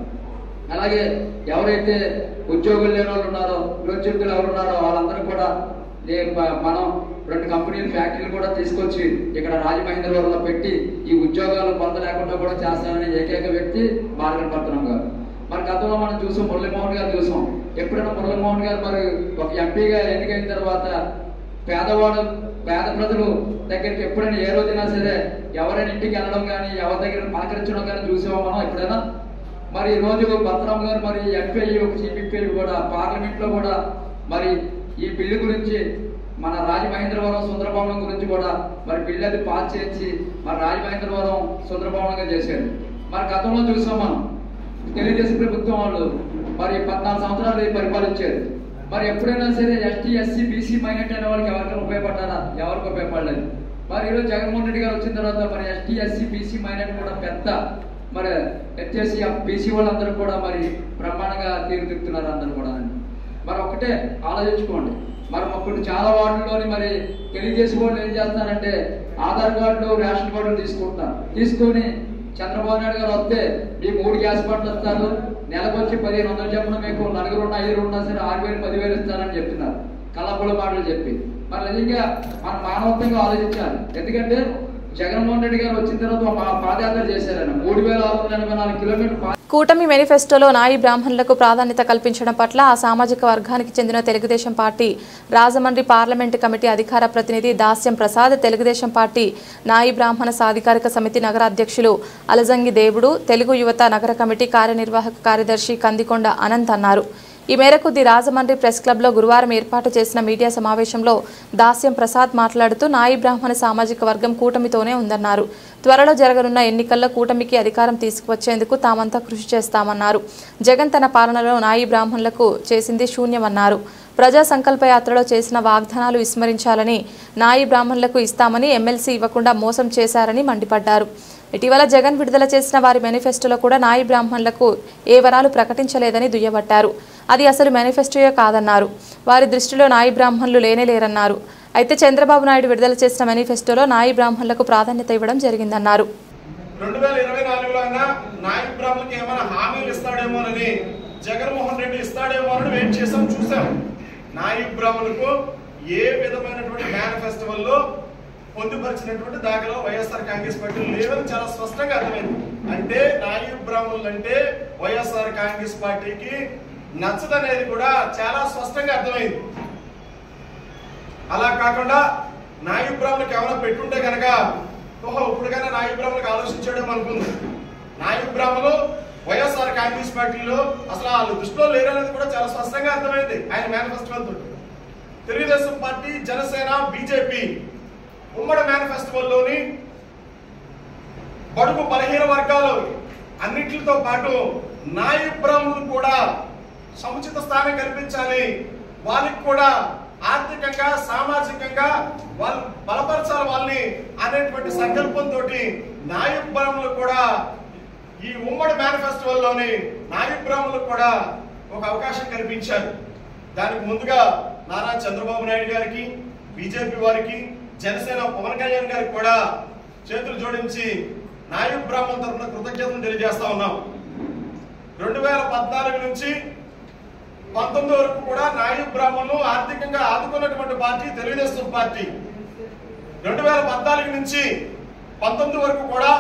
అలాగే ఎవరైతే ఉద్యోగులు లేని వాళ్ళు ఉన్నారో, నిరుద్యోగులు ఎవరున్నారో వాళ్ళందరూ కూడా మనం 2 కంపెనీలు ఫ్యాక్టరీలు కూడా తీసుకొచ్చి ఇక్కడ రాజమహేంద్రవరంలో పెట్టి ఈ ఉద్యోగాలు పొందలేకుండా కూడా చేస్తానని ఏకైక వ్యక్తి మార్గన్ పట్టణం గారు. మరి గతంలో మనం చూసాం, మురళీమోహన్ గారు చూసాం. ఎప్పుడైనా మురళీమోహన్ గారు మరి ఒక ఎంపీగా ఎన్నికైన తర్వాత పేద ప్రజలు దగ్గరికి ఎప్పుడైనా ఏ రోజైనా సరే ఎవరైనా ఇంటికి వెళ్ళడం కానీ ఎవరి దగ్గర పలకరించడం కానీ చూసామో మనం ఎప్పుడైనా? మరి ఈ రోజు భద్రం గారు మరి ఎంపీ సిపిపి కూడా పార్లమెంట్ లో కూడా మరి ఈ బిల్లు గురించి మన రాజమహేంద్రవరం సుందరభవనం గురించి కూడా మరి బిల్లు అది పాస్ చేసి మరి రాజమహేంద్రవరం సుందరభవనంగా చేశారు. మరి గతంలో చూసాం మనం తెలుగుదేశం ప్రభుత్వం వాళ్ళు మరి 14 సంవత్సరాలు పరిపాలించారు. మరి ఎప్పుడైనా సరే ఎస్టీ ఎస్సీ బీసీ మైనార్టీ అనే వాళ్ళకి ఎవరికైనా ఉపయోగపడ్డారా? ఎవరికి ఉపయోగపడలేదు. మరి ఈరోజు జగన్మోహన్ రెడ్డి గారు వచ్చిన తర్వాత మరి ఎస్టీ ఎస్సీ బీసీ మైనార్టీ కూడా పెద్ద మరి వచ్చేసి బీసీ వాళ్ళందరూ కూడా మరి బ్రహ్మాండంగా తీరుతున్నారు అందరూ కూడా. మరి ఒకటే ఆలోచించుకోండి, మరి ఒకటి చాలా వార్డుల్లోని మరి తెలుగుదేశం వాళ్ళు ఏం చేస్తారంటే ఆధార్ కార్డులు రేషన్ కార్డులు తీసుకొని చంద్రబాబు నాయుడు గారు వస్తే మీకు 3 గ్యాస్ బండ్లు ఇస్తారు, నెలకు వచ్చి 1500 చెప్పిన మీకు 4 ఉన్నా 5 ఉన్నా సరే 6000 10,000 ఇస్తారని చెప్తున్నారు, కళ్ళబుల్ల మాటలు చెప్పి. మరి నిజంగా మనం మానవత్వంగా ఆలోచించాలి. ఎందుకంటే జగన్మోహన్ రెడ్డి గారు వచ్చిన తర్వాత పాదయాత్ర చేశారని 3684 కిలోమీటర్లు. కూటమి మేనిఫెస్టోలో నాయి బ్రాహ్మణులకు ప్రాధాన్యత కల్పించడం పట్ల ఆ సామాజిక వర్గానికి చెందిన Telugu Desam party Rajahmundry parliament committee అధికార ప్రతినిధి దాస్యం ప్రసాద్, తెలుగుదేశం పార్టీ నాయి బ్రాహ్మణ సాధికారిక సమితి నగర అధ్యక్షులు అలజంగి దేవుడు, తెలుగు యువత నగర కమిటీ కార్యనిర్వాహక కార్యదర్శి కందికొండ అనంత్ అన్నారు. ఈ మేరకు ది రాజమండ్రి ప్రెస్ క్లబ్లో గురువారం ఏర్పాటు చేసిన మీడియా సమావేశంలో దాస్యం ప్రసాద్ మాట్లాడుతూ నాయి బ్రాహ్మణ సామాజిక వర్గం కూటమితోనే ఉందన్నారు. త్వరలో జరగనున్న ఎన్నికల్లో కూటమికి అధికారం తీసుకువచ్చేందుకు తామంతా కృషి చేస్తామన్నారు. జగన్ తన పాలనలో నాయి బ్రాహ్మణులకు చేసింది శూన్యమన్నారు. ప్రజా సంకల్ప యాత్రలో చేసిన వాగ్దానాలు విస్మరించాలని, నాయి బ్రాహ్మణులకు ఇస్తామని ఎమ్మెల్సీ ఇవ్వకుండా మోసం చేశారని మండిపడ్డారు. ఇటీవల జగన్ విడుదల చేసిన వారి మేనిఫెస్టోలో కూడా నాయి బ్రాహ్మణులకు ఏ వరాలు ప్రకటించలేదని దుయ్యబట్టారు. అది అసలు మేనిఫెస్టోయే కాదన్నారు. వారి దృష్టిలో నాయి బ్రాహ్మణులు లేనేలేరన్నారు. అయితే చంద్రబాబు నాయుడు విడుదల చేసిన మేనిఫెస్టోలో నాయి బ్రాహ్మణులకు ప్రాధాన్యత ఇవ్వడం జరిగిందన్నారు. 2024లో నాయి బ్రాహ్మణులకు ఏమైనా హామీలు ఇస్తాడేమోనని, జగన్మోహన్ రెడ్డి ఇస్తాడేమోనని వెయిట్ చేసాం, చూసాం. నాయి బ్రాహ్మణులకు ఏ విధమైనటువంటి మేనిఫెస్టోలో పొందుపరిచినటువంటి దాఖలో వైఎస్ఆర్ కాంగ్రెస్ పార్టీ లేవని చాలా స్పష్టంగా అర్థమైంది. అంటే నాయి బ్రాహ్మణులు అంటే వైఎస్ఆర్ కాంగ్రెస్ పార్టీకి నచ్చదనేది కూడా చాలా స్పష్టంగా అర్థమైంది. అలా కాకుండా నాయి బ్రాహ్మణులకు ఏమైనా పెట్టుంటే కనుక ఇప్పటికైనా నాయి బ్రాహ్మణులకు ఆలోచించడం అనుకుంది. నాయి బ్రాహ్మణులు వైఎస్ఆర్ కాంగ్రెస్ పార్టీలో అసలు వాళ్ళ దృష్టిలో లేరనేది కూడా చాలా స్పష్టంగా అర్థమైంది ఆయన మేనిఫెస్టోతో. తెలుగుదేశం పార్టీ, జనసేన, బీజేపీ ఉమ్మడి మేనిఫెస్టోలోని బడుగు బలహీన వర్గాలు అన్నింటితో పాటు నాయి బ్రాహ్మణులు కూడా సముచిత స్థానం కల్పించాలి, వాళ్ళకి కూడా ఆర్థికంగా సామాజికంగా వాళ్ళు బలపరచాలి వాళ్ళని అనేటువంటి సంకల్పంతో నాయి బ్రాహ్మణులు కూడా ఈ ఉమ్మడి మేనిఫెస్టోలోని నాయి బ్రాహ్మణులకు కూడా ఒక అవకాశం కల్పించారు. దానికి ముందుగా నారా చంద్రబాబు నాయుడు గారికి, బీజేపీ వారికి, జనసేన పవన్ కళ్యాణ్ గారికి కూడా చేతులు జోడించి నాయి బ్రాహ్మణుల తరఫున కృతజ్ఞతలు తెలియజేస్తా ఉన్నాం. 2014 నుంచి 19 వరకు కూడా నాయి బ్రాహ్మణులు ఆర్థికంగా ఆదుకున్నటువంటి పార్టీ తెలుగుదేశం పార్టీ. 2014 నుంచి 19 వరకు కూడా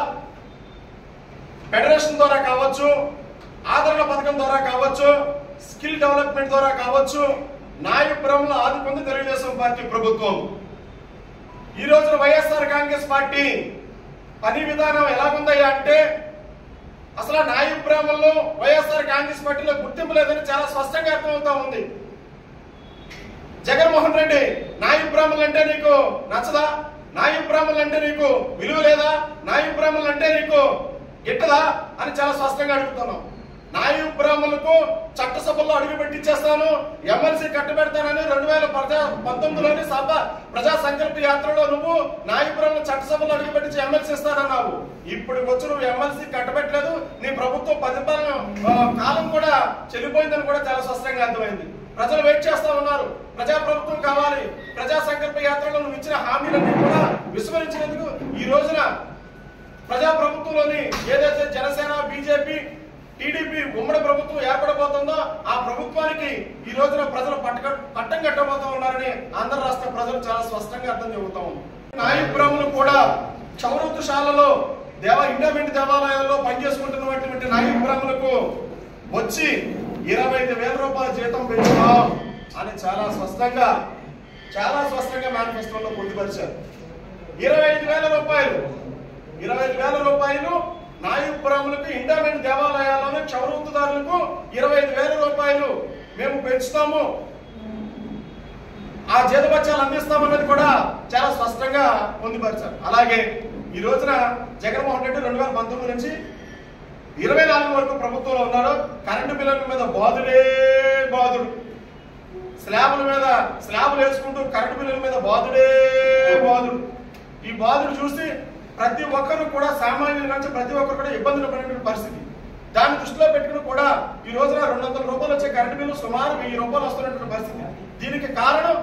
ఫెడరేషన్ ద్వారా కావచ్చు, ఆదరణ పథకం ద్వారా కావచ్చు, స్కిల్ డెవలప్మెంట్ ద్వారా కావచ్చు, నాయి బ్రాహ్మణులు ఆదుకుంది తెలుగుదేశం పార్టీ ప్రభుత్వం. ఈ రోజున వైఎస్ఆర్ కాంగ్రెస్ పార్టీ పని విధానం ఎలాగుందయ్యా అంటే అసలు నాయి బ్రాహ్మణులు వైఎస్ఆర్ కాంగ్రెస్ పార్టీలో గుర్తింపు లేదని చాలా స్పష్టంగా అర్థమవుతా ఉంది. జగన్మోహన్ రెడ్డి నాయి బ్రాహ్మణులు అంటే నీకు నచ్చదా? నాయి బ్రాహ్మణులు అంటే నీకు విలువ లేదా? నాయి బ్రాహ్మణులు అంటే నీకు గిట్టదా అని చాలా స్పష్టంగా అడుగుతున్నాం. నాయి బ్రాహ్మణులకు చట్టసభల్లో అడుగు పెట్టించేస్తాను, ఎమ్మెల్సీ కట్టబెడతానని 2019లోని ప్రజా సంకల్ప యాత్రలో నువ్వు నాయి బ్రాహ్మణులు చట్టసభల్లో అడుగు పెట్టించి ఎమ్మెల్సీ ఇస్తానన్నావు. ఇప్పుడు వచ్చి నువ్వు ఎమ్మెల్సీ కట్టబెట్టలేదు, నీ ప్రభుత్వం పరిపాలన కాలం కూడా చెల్లిపోయిందని కూడా చాలా స్పష్టంగా అర్థమైంది. ప్రజలు వెయిట్ చేస్తా ఉన్నారు, ప్రజా ప్రభుత్వం కావాలి. ప్రజా సంకల్ప యాత్రలో నువ్వు ఇచ్చిన హామీలన్నీ కూడా విస్మరించినందుకు ఈ రోజున ప్రజా ప్రభుత్వంలోని ఏదైతే జనసేన, బీజేపీ, టీడీపీ టీడీపీ ఉమ్మడి ప్రభుత్వం ఏర్పడబోతుందో ఆ ప్రభుత్వానికి ఈ రోజున ప్రజలు పట్టం కట్టబోతా ఉన్నారని ఆంధ్ర రాష్ట్ర ప్రజలు చాలా స్పష్టంగా అర్థం చెబుతా ఉన్నారు. నాయబ్రాహ్మణులు కూడా చౌరవృత్తుశాలలో ఇండియామెంట్ దేవాలయాల్లో పనిచేసుకుంటున్నటువంటి నాయబ్రాహ్మణులకు వచ్చి 25,000 రూపాయల జీతం పెంచుతాం అని చాలా స్పష్టంగా మేనిఫెస్టోలో పొందుపరిచారు. 25,000 రూపాయలు నాయబ్రాహ్మణులకు ఇండియామెంట్ దేవాలయాల్లోని చౌరవృత్తుదారులకు 25,000 రూపాయలు మేము పెంచుతాము, ఆ జీతభత్యాలు అందిస్తామన్నది కూడా చాలా స్పష్టంగా పొందుపరిచారు. అలాగే ఈ రోజున జగన్మోహన్ రెడ్డి 2019 నుంచి 24 వరకు ప్రభుత్వంలో ఉన్నారు. కరెంటు బిల్లుల మీద బాధుడు, స్లాబులు వేసుకుంటూ కరెంటు బిల్లుల మీద బాధుడు. ఈ బాధుడు చూసి ప్రతి ఒక్కరు కూడా సామాన్యుల నుంచి ప్రతి ఒక్కరు కూడా ఇబ్బందులు పడిన పరిస్థితి. దాన్ని దృష్టిలో పెట్టుకుని కూడా ఈ రోజున 200 రూపాయలు వచ్చే కరెంటు బిల్లు సుమారు 1000 రూపాయలు వస్తున్నటువంటి పరిస్థితి. దీనికి కారణం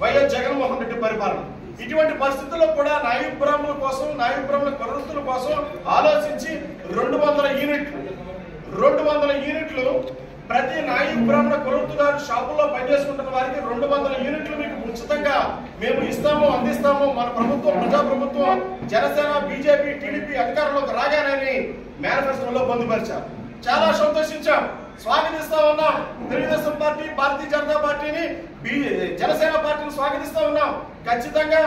వైఎస్ జగన్మోహన్ రెడ్డి పరిపాలన. ఇటువంటి పరిస్థితుల్లో కూడా నాయబ్రాహ్మణుల కోసం, నాయబ్రాహ్మణుల కులవృత్తుల కోసం ఆలోచించి 200 యూనిట్లు ప్రతి నాయబ్రాహ్మణ కులవృత్తుదారు షాపుల్లో పనిచేసుకుంటున్న వారికి 200 యూనిట్లు మీకు ఉచితంగా మేము అందిస్తాము. మన ప్రభుత్వం, ప్రజాప్రభుత్వం, జనసేన, బీజేపీ, టీడీపీ అధికారంలోకి రాగానే మేనిఫెస్టోలో పొందుపరిచాం. చాలా సంతోషించాం, స్వాగతిస్తా ఉన్నాం. తెలుగుదేశం పార్టీ, భారతీయ జనతా పార్టీని, జనసేన పార్టీని స్వాగతిస్తా ఉన్నాం. ఖచ్చితంగా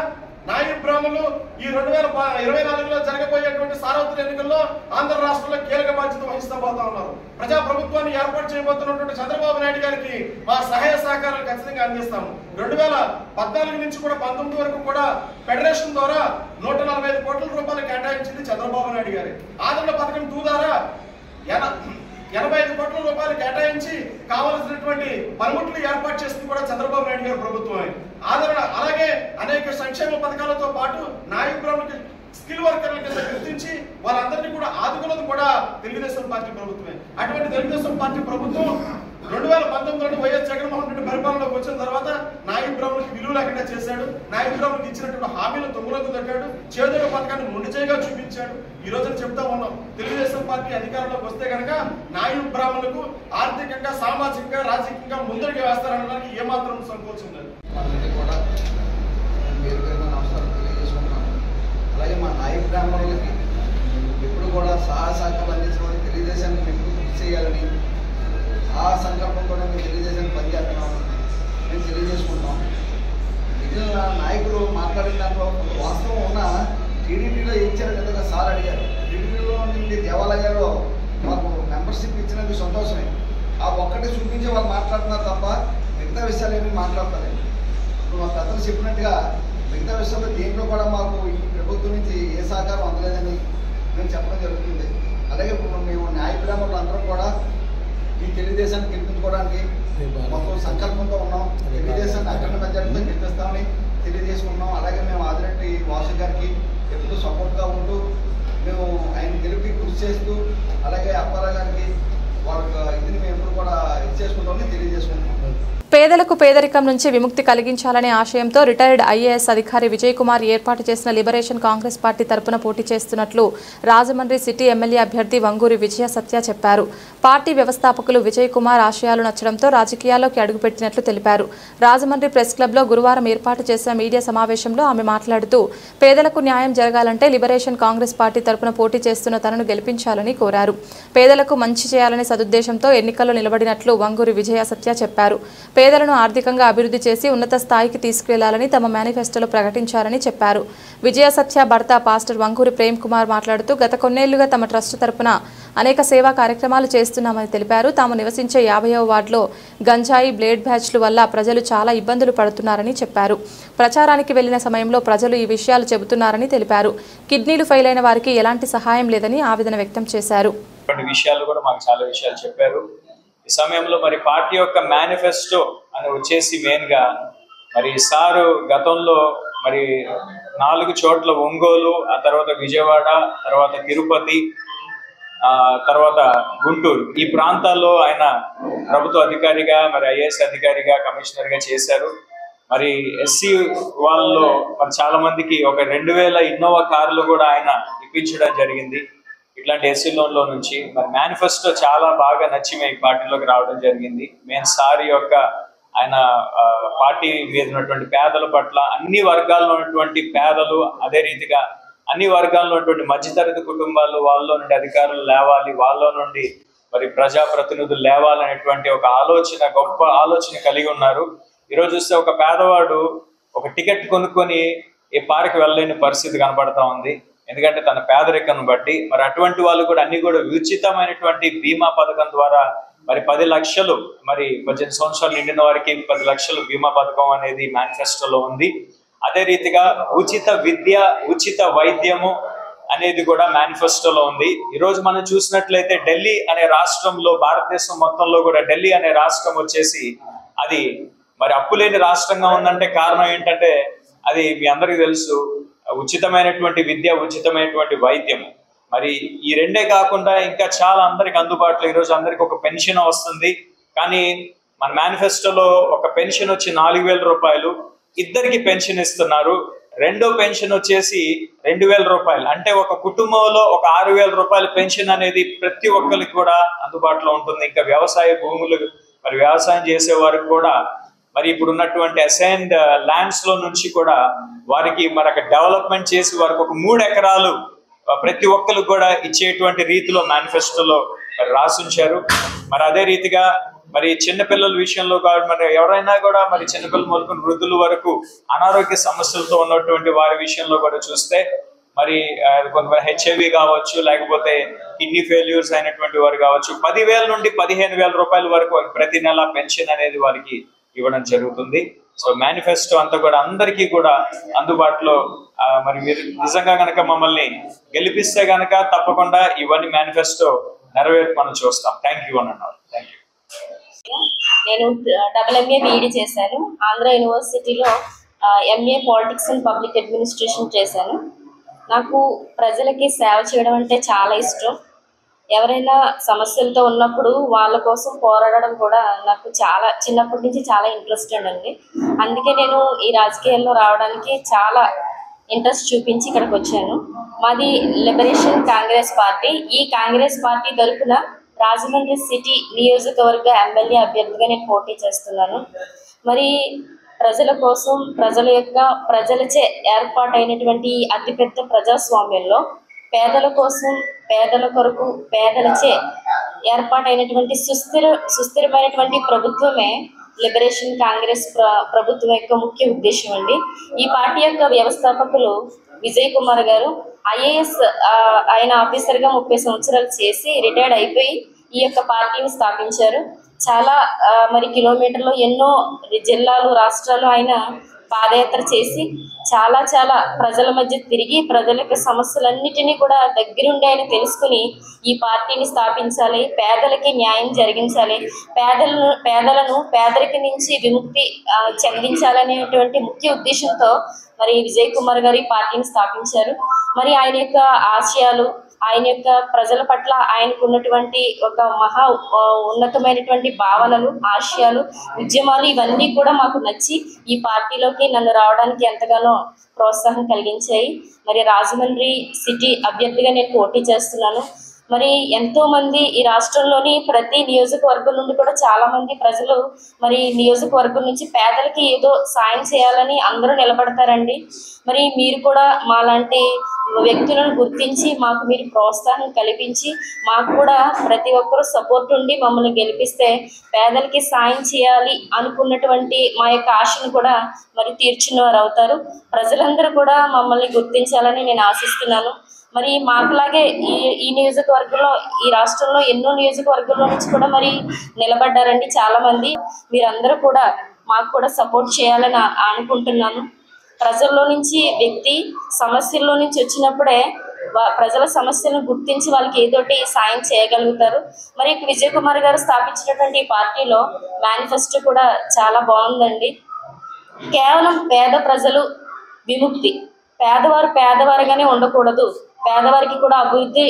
నాయబ్రాహ్మణులు ఈ 2024లో జరగబోయేటువంటి సార్వత్రిక ఎన్నికల్లో ఆంధ్ర రాష్ట్రంలో కీలక బాధ్యత వహిస్తా పోతా ఉన్నారు. ప్రజా ప్రభుత్వాన్ని ఏర్పాటు చేయబోతున్నటువంటి చంద్రబాబు నాయుడు గారికి మా సహాయ సహకారాలు ఖచ్చితంగా అందిస్తాము. 2014 నుంచి కూడా 19 వరకు కూడా ఫెడరేషన్ ద్వారా 145 కోట్ల రూపాయలు కేటాయించింది చంద్రబాబు నాయుడు గారి. ఆదరణ పథకం 2 ద్వారా 85 కోట్ల రూపాయలు కేటాయించి కావలసినటువంటి పనిముట్లు ఏర్పాటు చేసింది కూడా చంద్రబాబు నాయుడు గారి ప్రభుత్వమే. ఆదరణ అలాగే అనేక సంక్షేమ పథకాలతో పాటు నాయబ్రాహ్మణులకి స్కిల్ వర్కర్ల కింద గుర్తించి వాళ్ళందరినీ కూడా ఆదుకున్నది కూడా తెలుగుదేశం పార్టీ ప్రభుత్వమే. అటువంటి తెలుగుదేశం పార్టీ ప్రభుత్వం 2019లో వైఎస్ జగన్మోహన్ రెడ్డి పరిపాలనలోకి వచ్చిన తర్వాత నాయబ్రాహ్మణులకి విలువ లేకుండా చేశాడు. నాయబ్రాహ్మణులకు ఇచ్చినటువంటి హామీలు తొంగులకు తగ్గాడు. చేదోడు పథకాన్ని మొండిచేయగా చూపించాడు. ఈ రోజున చెప్తా ఉన్నాం, తెలుగుదేశం పార్టీ అధికారంలోకి వస్తే కనుక నాయబ్రాహ్మణులకు ఆర్థికంగా, సామాజికంగా, రాజకీయంగా ముందడుగు వేస్తారనడానికి ఏమాత్రం సంకోచం లేదు. అలాగే మా నాయబ్రాహ్మణులకి ఎప్పుడు కూడా సహకారం అందించమని, తెలుగుదేశానికి మేము కృషి చేయాలని ఆ సంకల్పంతో మేము తెలుగుదేశానికి పనిచేస్తున్నాం, మేము తెలియజేసుకుంటాం. మిగిలిన నాయకులు మాట్లాడిన దాంట్లో వాస్తవం ఉన్న టీడీపీలో ఇచ్చారు కదా సార్ అడిగారు. టీడీపీలో నుండి దేవాలయాల్లో మాకు మెంబర్షిప్ ఇచ్చినందుకు సంతోషమే. ఆ ఒక్కటి చూపించి వాళ్ళు మాట్లాడుతున్నారు తప్ప మిగతా విషయాలు ఏమీ మాట్లాడతలేదు. ఇప్పుడు మా పెద్దలు చెప్పినట్టుగా మిగతా విషయంలో దేంట్లో కూడా మాకు ఈ ప్రభుత్వం నుంచి ఏ సహకారం అందలేదని మేము చెప్పడం జరుగుతుంది. అలాగే ఇప్పుడు మేము న్యాయబ్రాహ్మణులు అందరం కూడా ఈ తెలుగుదేశాన్ని గెలిపించుకోవడానికి మొత్తం సంకల్పంతో ఉన్నాం. తెలుగుదేశాన్ని అఖండ మెజార్టీతో గెలిపిస్తామని తెలియజేసుకున్నాం. అలాగే మేము ఆదిరెడ్డి వాసు గారికి ఎప్పుడు సపోర్ట్గా ఉంటూ మేము ఆయన గెలిపి కృషి చేస్తూ, అలాగే అప్పారావు గారికి వాళ్ళకి ఇదిని మేము ఎప్పుడు కూడా ఇచ్చేసుకుంటామని తెలియజేసుకుంటున్నాం. పేదలకు పేదరికం నుంచి విముక్తి కలిగించాలనే ఆశయంతో రిటైర్డ్ ఐఏఎస్ అధికారి విజయ్ కుమార్ ఏర్పాటు చేసిన లిబరేషన్ కాంగ్రెస్ పార్టీ తరపున పోటీ చేస్తున్నట్లు రాజమండ్రి సిటీ ఎమ్మెల్యే అభ్యర్థి వంగూరి విజయ సత్య చెప్పారు. పార్టీ వ్యవస్థాపకులు విజయ్ కుమార్ ఆశయాలు నచ్చడంతో రాజకీయాల్లోకి అడుగుపెట్టినట్లు తెలిపారు. రాజమండ్రి ప్రెస్ క్లబ్లో గురువారం ఏర్పాటు చేసిన మీడియా సమావేశంలో ఆమె మాట్లాడుతూ పేదలకు న్యాయం జరగాలంటే లిబరేషన్ కాంగ్రెస్ పార్టీ తరపున పోటీ చేస్తున్న తనను గెలిపించాలని కోరారు. పేదలకు మంచి చేయాలనే సదుద్దేశంతో ఎన్నికల్లో నిలబడినట్లు వంగూరి విజయ సత్య చెప్పారు. పేదలను ఆర్థికంగా అభివృద్ధి చేసి ఉన్నత స్థాయికి తీసుకెళ్లాలని తమ మేనిఫెస్టోలో ప్రకటించారని చెప్పారు. విజయ సత్య భర్త పాస్టర్ వంగూరి ప్రేమ్ కుమార్ మాట్లాడుతూ గత కొన్నేళ్లుగా తమ ట్రస్ట్ తరపున అనేక సేవా కార్యక్రమాలు చేస్తున్నామని తెలిపారు. తాము నివసించే 50వ వార్డులో గంజాయి, బ్లేడ్ బ్యాచ్ల వల్ల ప్రజలు చాలా ఇబ్బందులు పడుతున్నారని చెప్పారు. ప్రచారానికి వెళ్లిన సమయంలో ప్రజలు ఈ విషయాలు చెబుతున్నారని తెలిపారు. కిడ్నీలు ఫెయిల్ అయిన వారికి ఎలాంటి సహాయం లేదని ఆవేదన వ్యక్తం చేశారు. ఈ సమయంలో మరి పార్టీ యొక్క మేనిఫెస్టో అని వచ్చేసి మెయిన్గా మరి సారు గతంలో మరి 4 చోట్ల ఒంగోలు, ఆ తర్వాత విజయవాడ, తర్వాత తిరుపతి, తర్వాత గుంటూరు ఈ ప్రాంతాల్లో ఆయన ప్రభుత్వ అధికారిగా, మరి ఐఏఎస్ అధికారిగా, కమిషనర్గా చేశారు. మరి ఎస్సీ వాళ్ళలో మరి చాలా మందికి ఒక 2000 ఇన్నోవా కార్లు కూడా ఆయన ఇప్పించడం జరిగింది. ఇట్లాంటి ఎస్సీ లోన్లో నుంచి మరి మేనిఫెస్టో చాలా బాగా నచ్చి మేము పార్టీలోకి రావడం జరిగింది. మేము సార్ యొక్క ఆయన పార్టీ మీద ఉన్నటువంటి పేదల పట్ల అన్ని వర్గాల్లో ఉన్నటువంటి పేదలు, అదే రీతిగా అన్ని వర్గాల్లో ఉన్నటువంటి మధ్యతరగతి కుటుంబాలు, వాళ్ళలో నుండి అధికారులు లేవాలి, వాళ్ళలో నుండి మరి ప్రజాప్రతినిధులు లేవాలనేటువంటి ఒక ఆలోచన, గొప్ప ఆలోచన కలిగి ఉన్నారు. ఈరోజు చూస్తే ఒక పేదవాడు ఒక టికెట్ కొనుక్కొని ఏ పార్క్ వెళ్ళలేని పరిస్థితి కనబడతా ఉంది, ఎందుకంటే తన పేదరికం బట్టి. మరి అటువంటి వాళ్ళు కూడా అన్ని కూడా ఉచితమైనటువంటి బీమా పథకం ద్వారా మరి 10 లక్షలు, మరి 18 సంవత్సరాలు నిండిన వారికి 10 లక్షలు బీమా పథకం అనేది మేనిఫెస్టోలో ఉంది. అదే రీతిగా ఉచిత విద్య, ఉచిత వైద్యము అనేది కూడా మేనిఫెస్టోలో ఉంది. ఈరోజు మనం చూసినట్లయితే ఢిల్లీ అనే రాష్ట్రంలో, భారతదేశం మొత్తంలో కూడా ఢిల్లీ అనే రాష్ట్రం వచ్చేసి అది మరి అప్పులేని రాష్ట్రంగా ఉందంటే కారణం ఏంటంటే అది మీ అందరికీ తెలుసు, ఉచితమైనటువంటి విద్య, ఉచితమైనటువంటి వైద్యం. మరి ఈ రెండే కాకుండా ఇంకా చాలా అందరికి అందుబాటులో ఈరోజు అందరికి ఒక పెన్షన్ వస్తుంది. కానీ మన మేనిఫెస్టోలో ఒక పెన్షన్ వచ్చి 4,000 రూపాయలు, ఇద్దరికి పెన్షన్ ఇస్తున్నారు. రెండో పెన్షన్ వచ్చేసి 2,000 రూపాయలు. అంటే ఒక కుటుంబంలో ఒక 6,000 రూపాయల పెన్షన్ అనేది ప్రతి ఒక్కరికి కూడా అందుబాటులో ఉంటుంది. ఇంకా వ్యవసాయ భూములు, మరి వ్యవసాయం చేసే వారికి కూడా మరి ఇప్పుడు ఉన్నటువంటి అసైన్డ్ ల్యాండ్స్ లో నుంచి కూడా వారికి మరి అక్కడ డెవలప్మెంట్ చేసి వారికి ఒక 3 ఎకరాలు ప్రతి ఒక్కరికి కూడా ఇచ్చేటువంటి రీతిలో మేనిఫెస్టోలో మరి రాసుంచారు. మరి అదే రీతిగా మరి చిన్నపిల్లల విషయంలో కాదు, మరి ఎవరైనా కూడా మరి చిన్నపిల్లలు మొదలుకొని వృద్ధుల వరకు అనారోగ్య సమస్యలతో ఉన్నటువంటి వారి విషయంలో కూడా చూస్తే మరి కొంతమంది హెచ్ఐవి కావచ్చు, లేకపోతే కిడ్నీ ఫెయిల్యూర్స్ అయినటువంటి వారు కావచ్చు, 10,000 నుండి 15,000 రూపాయల వరకు ప్రతి నెల పెన్షన్ అనేది వారికి ఇవ్వడం జరుగుతుంది. సో మేనిఫెస్టో అంతా కూడా అందరికీ కూడా అందుబాటులో. మరి మీరు నిజంగా కనుక మమ్మల్ని గెలిపిస్తే కనుక తప్పకుండా ఇవన్నీ మేనిఫెస్టో నెరవేర్పు మనం చూస్తాం. థ్యాంక్ యూ అన్నారు. Thank you. నేను MA BEd చేశాను. ఆంధ్ర యూనివర్సిటీలో MA politics and public administration చేశాను. నాకు ప్రజలకి సేవ చేయడం అంటే చాలా ఇష్టం. ఎవరైనా సమస్యలతో ఉన్నప్పుడు వాళ్ళ కోసం పోరాడడం కూడా నాకు చాలా చిన్నప్పటి నుంచి చాలా ఇంట్రెస్టెడ్ అండి. అందుకే నేను ఈ రాజకీయాల్లో రావడానికి చాలా ఇంట్రెస్ట్ చూపించి ఇక్కడికి వచ్చాను. మాది లిబరేషన్ కాంగ్రెస్ పార్టీ. ఈ కాంగ్రెస్ పార్టీ తరఫున రాజమండ్రి సిటీ నియోజకవర్గ ఎమ్మెల్యే అభ్యర్థిగా నేను పోటీ చేస్తున్నాను. మరి ప్రజల కోసం, ప్రజలచే ఏర్పాటైనటువంటి అతిపెద్ద ప్రజాస్వామ్యంలో పేదల కోసం, పేదల కొరకు, పేదలచే ఏర్పాటైనటువంటి సుస్థిరమైనటువంటి ప్రభుత్వమే లిబరేషన్ కాంగ్రెస్ ప్రభుత్వం యొక్క ముఖ్య ఉద్దేశం అండి. ఈ పార్టీ యొక్క వ్యవస్థాపకులు విజయ్ కుమార్ గారు IAS ఆయన ఆఫీసర్గా 30 సంవత్సరాలు చేసి రిటైర్డ్ అయిపోయి ఈ యొక్క పార్టీని స్థాపించారు. చాలా మరి కిలోమీటర్లు, ఎన్నో జిల్లాలు, రాష్ట్రాలు ఆయన పాదయాత్ర చేసి చాలా ప్రజల మధ్య తిరిగి ప్రజల యొక్క సమస్యలన్నిటినీ కూడా దగ్గరుండి ఆయన తెలుసుకుని ఈ పార్టీని స్థాపించాలి, పేదలకి న్యాయం జరిగించాలి, పేదలను పేదరికం నుంచి విముక్తి చెందించాలనేటువంటి ముఖ్య ఉద్దేశంతో మరి విజయ్ కుమార్ గారు ఈ పార్టీని స్థాపించారు. మరి ఆయన యొక్క ఆశయాలు, ఆయన యొక్క ప్రజల పట్ల ఆయనకు ఉన్నటువంటి ఒక మహా ఉన్నతమైనటువంటి భావనలు, ఆశయాలు, ఉద్యమాలు ఇవన్నీ కూడా మాకు నచ్చి ఈ పార్టీలోకి నన్ను రావడానికి ఎంతగానో ప్రోత్సాహం కలిగించాయి. మరి రాజమండ్రి సిటీ అభ్యర్థిగా నేను పోటీ చేస్తున్నాను. మరి ఎంతోమంది ఈ రాష్ట్రంలోని ప్రతి నియోజకవర్గం నుండి కూడా చాలామంది ప్రజలు మరి నియోజకవర్గం నుంచి పేదలకి ఏదో సాయం చేయాలని అందరూ నిలబడతారండి. మరి మీరు కూడా మాలాంటి వ్యక్తులను గుర్తించి మాకు మీరు ప్రోత్సాహం కల్పించి మాకు కూడా ప్రతి ఒక్కరూ సపోర్ట్ ఉండి మమ్మల్ని గెలిపిస్తే పేదలకి సాయం చేయాలి అనుకున్నటువంటి మా యొక్క ఆశను కూడా మరి తీర్చినవారు అవుతారు. ప్రజలందరూ కూడా మమ్మల్ని గుర్తించాలని నేను ఆశిస్తున్నాను. మరి మాకులాగే ఈ నియోజకవర్గంలో, ఈ రాష్ట్రంలో ఎన్నో నియోజకవర్గాల్లో నుంచి కూడా మరి నిలబడ్డారండి చాలామంది. మీరందరూ కూడా మాకు కూడా సపోర్ట్ చేయాలని అనుకుంటున్నాను. ప్రజల్లో నుంచి వ్యక్తి సమస్యల్లో నుంచి వచ్చినప్పుడే ప్రజల సమస్యలను గుర్తించి వాళ్ళకి ఏదోటి సాయం చేయగలుగుతారు. మరి విజయ్ కుమార్ గారు స్థాపించినటువంటి ఈ పార్టీలో మేనిఫెస్టో కూడా చాలా బాగుందండి. కేవలం పేద ప్రజలు విముక్తి, పేదవారు పేదవారుగానే ఉండకూడదు, పేదవారికి కూడా అభివృద్ధి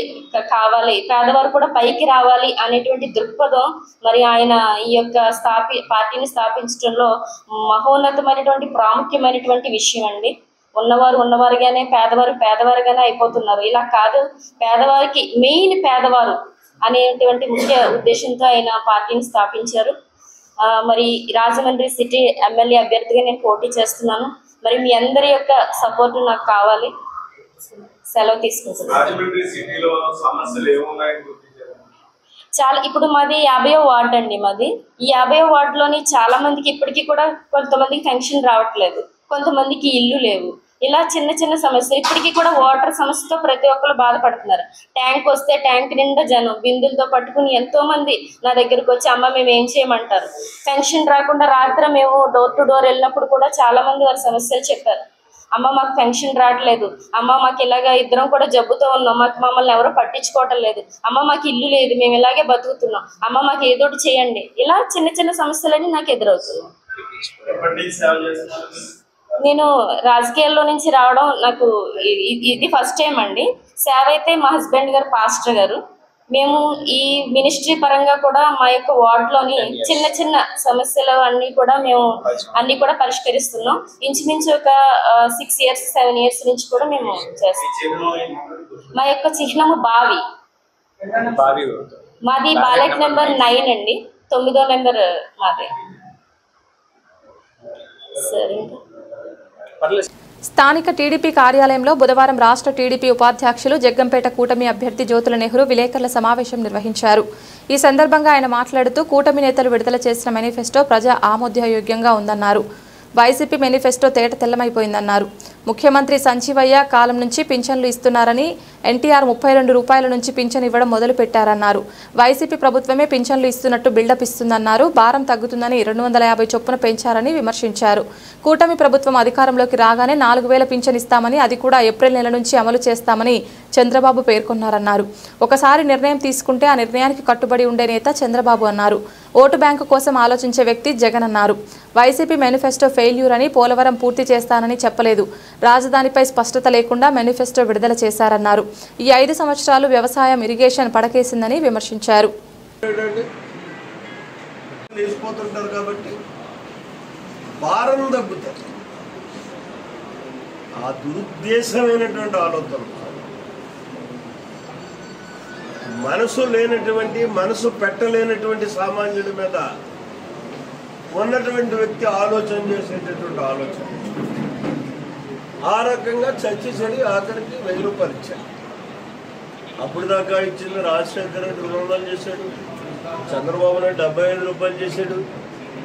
కావాలి, పేదవారు కూడా పైకి రావాలి అనేటువంటి దృక్పథం మరి ఆయన ఈ యొక్క పార్టీని స్థాపించడంలో మహోన్నతమైనటువంటి ప్రాముఖ్యమైనటువంటి విషయం అండి. ఉన్నవారు ఉన్నవారుగానే, పేదవారు పేదవారుగానే అయిపోతున్నారు. ఇలా కాదు, పేదవారికి మెయిన్ పేదవారు అనేటువంటి ముఖ్య ఉద్దేశంతో ఆయన పార్టీని స్థాపించారు. మరి రాజమండ్రి సిటీ ఎమ్మెల్యే అభ్యర్థిగా నేను పోటీ చేస్తున్నాను. మరి మీ అందరి యొక్క సపోర్ట్ నాకు కావాలి. సెలవు తీసుకుంటున్నాను. చాలా ఇప్పుడు మాది 50వ వార్డు అండి. మాది ఈ 50వ వార్డులోని చాలా మందికి ఇప్పటికీ కూడా కొంతమందికి పెన్షన్ రావట్లేదు, కొంతమందికి ఇల్లు లేవు. ఇలా చిన్న చిన్న సమస్యలు ఇప్పటికీ కూడా వాటర్ సమస్యతో ప్రతి ఒక్కరు బాధపడుతున్నారు. ట్యాంక్ వస్తే ట్యాంక్ నిండా జనం బిందులతో పట్టుకుని ఎంతో మంది నా దగ్గరకు వచ్చి అమ్మ మేము ఏం చేయమంటారు. పెన్షన్ రాకుండా రాత్రి మేము డోర్ టు డోర్ వెళ్ళినప్పుడు కూడా చాలా మంది వారి సమస్యలు చెప్పారు. అమ్మ మాకు పెన్షన్ రావట్లేదు, అమ్మ మాకు ఇలాగా ఇద్దరం కూడా జబ్బుతో ఉన్నాం, మమ్మల్ని ఎవరో పట్టించుకోవటం లేదు, అమ్మ మాకు ఇల్లు లేదు, మేము ఇలాగే బతుకుతున్నాం, అమ్మ మాకు ఏదోటి చేయండి. ఇలా చిన్న చిన్న సమస్యలని నాకు ఎదురవుతున్నాయి. నేను రాజకీయాల్లో నుంచి రావడం నాకు ఇది ఫస్ట్ టైం అండి. సేవ అయితే మా హస్బెండ్ గారు పాస్టర్ గారు. మేము ఈ మినిస్ట్రీ పరంగా కూడా మా యొక్క వార్డులోని చిన్న చిన్న సమస్యలు అన్నీ కూడా పరిష్కరిస్తున్నాం. ఇంచుమించు ఒక 6 years 7 years నుంచి కూడా మేము చేస్తాం. మా యొక్క చిహ్నము బావి. మాది బ్యాలెట్ నెంబర్ 9 అండి. 9వ నెంబర్ మాది. సరే. స్థానిక టీడీపీ కార్యాలయంలో బుధవారం రాష్ట్ర టీడీపీ ఉపాధ్యక్షులు జగ్గంపేట కూటమి అభ్యర్థి జ్యోతుల నెహ్రూ విలేకరుల సమావేశం నిర్వహించారు. ఈ సందర్భంగా ఆయన మాట్లాడుతూ కూటమి నేతలు విడుదల చేసిన మేనిఫెస్టో ప్రజా ఆమోదయోగ్యంగా ఉందన్నారు. వైసీపీ మేనిఫెస్టో తేట తెల్లమైపోయిందన్నారు. ముఖ్యమంత్రి సంజీవయ్య కాలం నుంచి పింఛన్లు ఇస్తున్నారని, ఎన్టీఆర్ 32 రూపాయల నుంచి పింఛన్ ఇవ్వడం మొదలు పెట్టారన్నారు. వైసీపీ ప్రభుత్వమే పింఛన్లు ఇస్తున్నట్టు బిల్డప్ ఇస్తుందన్నారు. భారం తగ్గుతుందని 250 చొప్పున పెంచారని విమర్శించారు. కూటమి ప్రభుత్వం అధికారంలోకి రాగానే 4000 పింఛన్ ఇస్తామని, అది కూడా ఏప్రిల్ నెల నుంచి అమలు చేస్తామని చంద్రబాబు పేర్కొన్నారన్నారు. ఒకసారి నిర్ణయం తీసుకుంటే ఆ నిర్ణయానికి కట్టుబడి ఉండే నేత చంద్రబాబు అన్నారు. ఓటు బ్యాంకు కోసం ఆలోచించే వ్యక్తి జగన్ అన్నారు. వైసీపీ మేనిఫెస్టో ఫెయిల్యూర్ అని, పోలవరం పూర్తి చేస్తానని చెప్పలేదు. రాజధానిపై స్పష్టత లేకుండా మేనిఫెస్టో విడుదల చేశారన్నారు. ఈ 5 సంవత్సరాలు వ్యవసాయం, ఇరిగేషన్ పడకేసిందని విమర్శించారు. భారం తగ్గుతుంది. ఆ దురుద్దేశమైనటువంటి ఆలోచన, మనసు లేనటువంటి, మనసు పెట్టలేనటువంటి సామాన్యుడి మీద ఉన్నటువంటి వ్యక్తి ఆలోచన చేసేటటువంటి ఆలోచన. ఆ రకంగా చర్చించడి ఆఖరికి 1000 రూపాయలు ఇచ్చాడు. అప్పుడు దాకా ఇచ్చింది రాజశేఖర్ రెడ్డి 200 చేశాడు, చంద్రబాబు నాయుడు 75 రూపాయలు చేశాడు,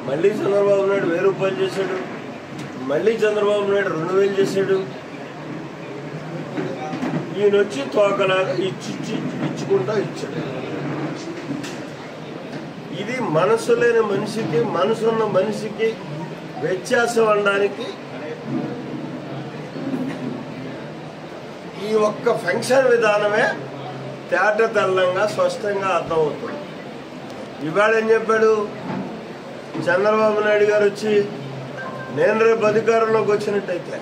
మళ్ళీ చంద్రబాబు నాయుడు 1000 రూపాయలు చేశాడు, మళ్ళీ చంద్రబాబు నాయుడు 2000 చేశాడు. ఈయన వచ్చి తోకలాగా ఇచ్చుకుంటా ఇచ్చాడు. ఇది మనసు లేని మనిషికి, మనసున్న మనిషికి వ్యత్యాసం అనడానికి ఈ ఒక్క ఫంక్షన్ విధానమే తేట తెల్లంగా స్పష్టంగా అర్థమవుతుంది. ఇవాళ ఏం చెప్పాడు చంద్రబాబు నాయుడు గారు వచ్చి, నేను రేపు అధికారంలోకి వచ్చినట్టయితే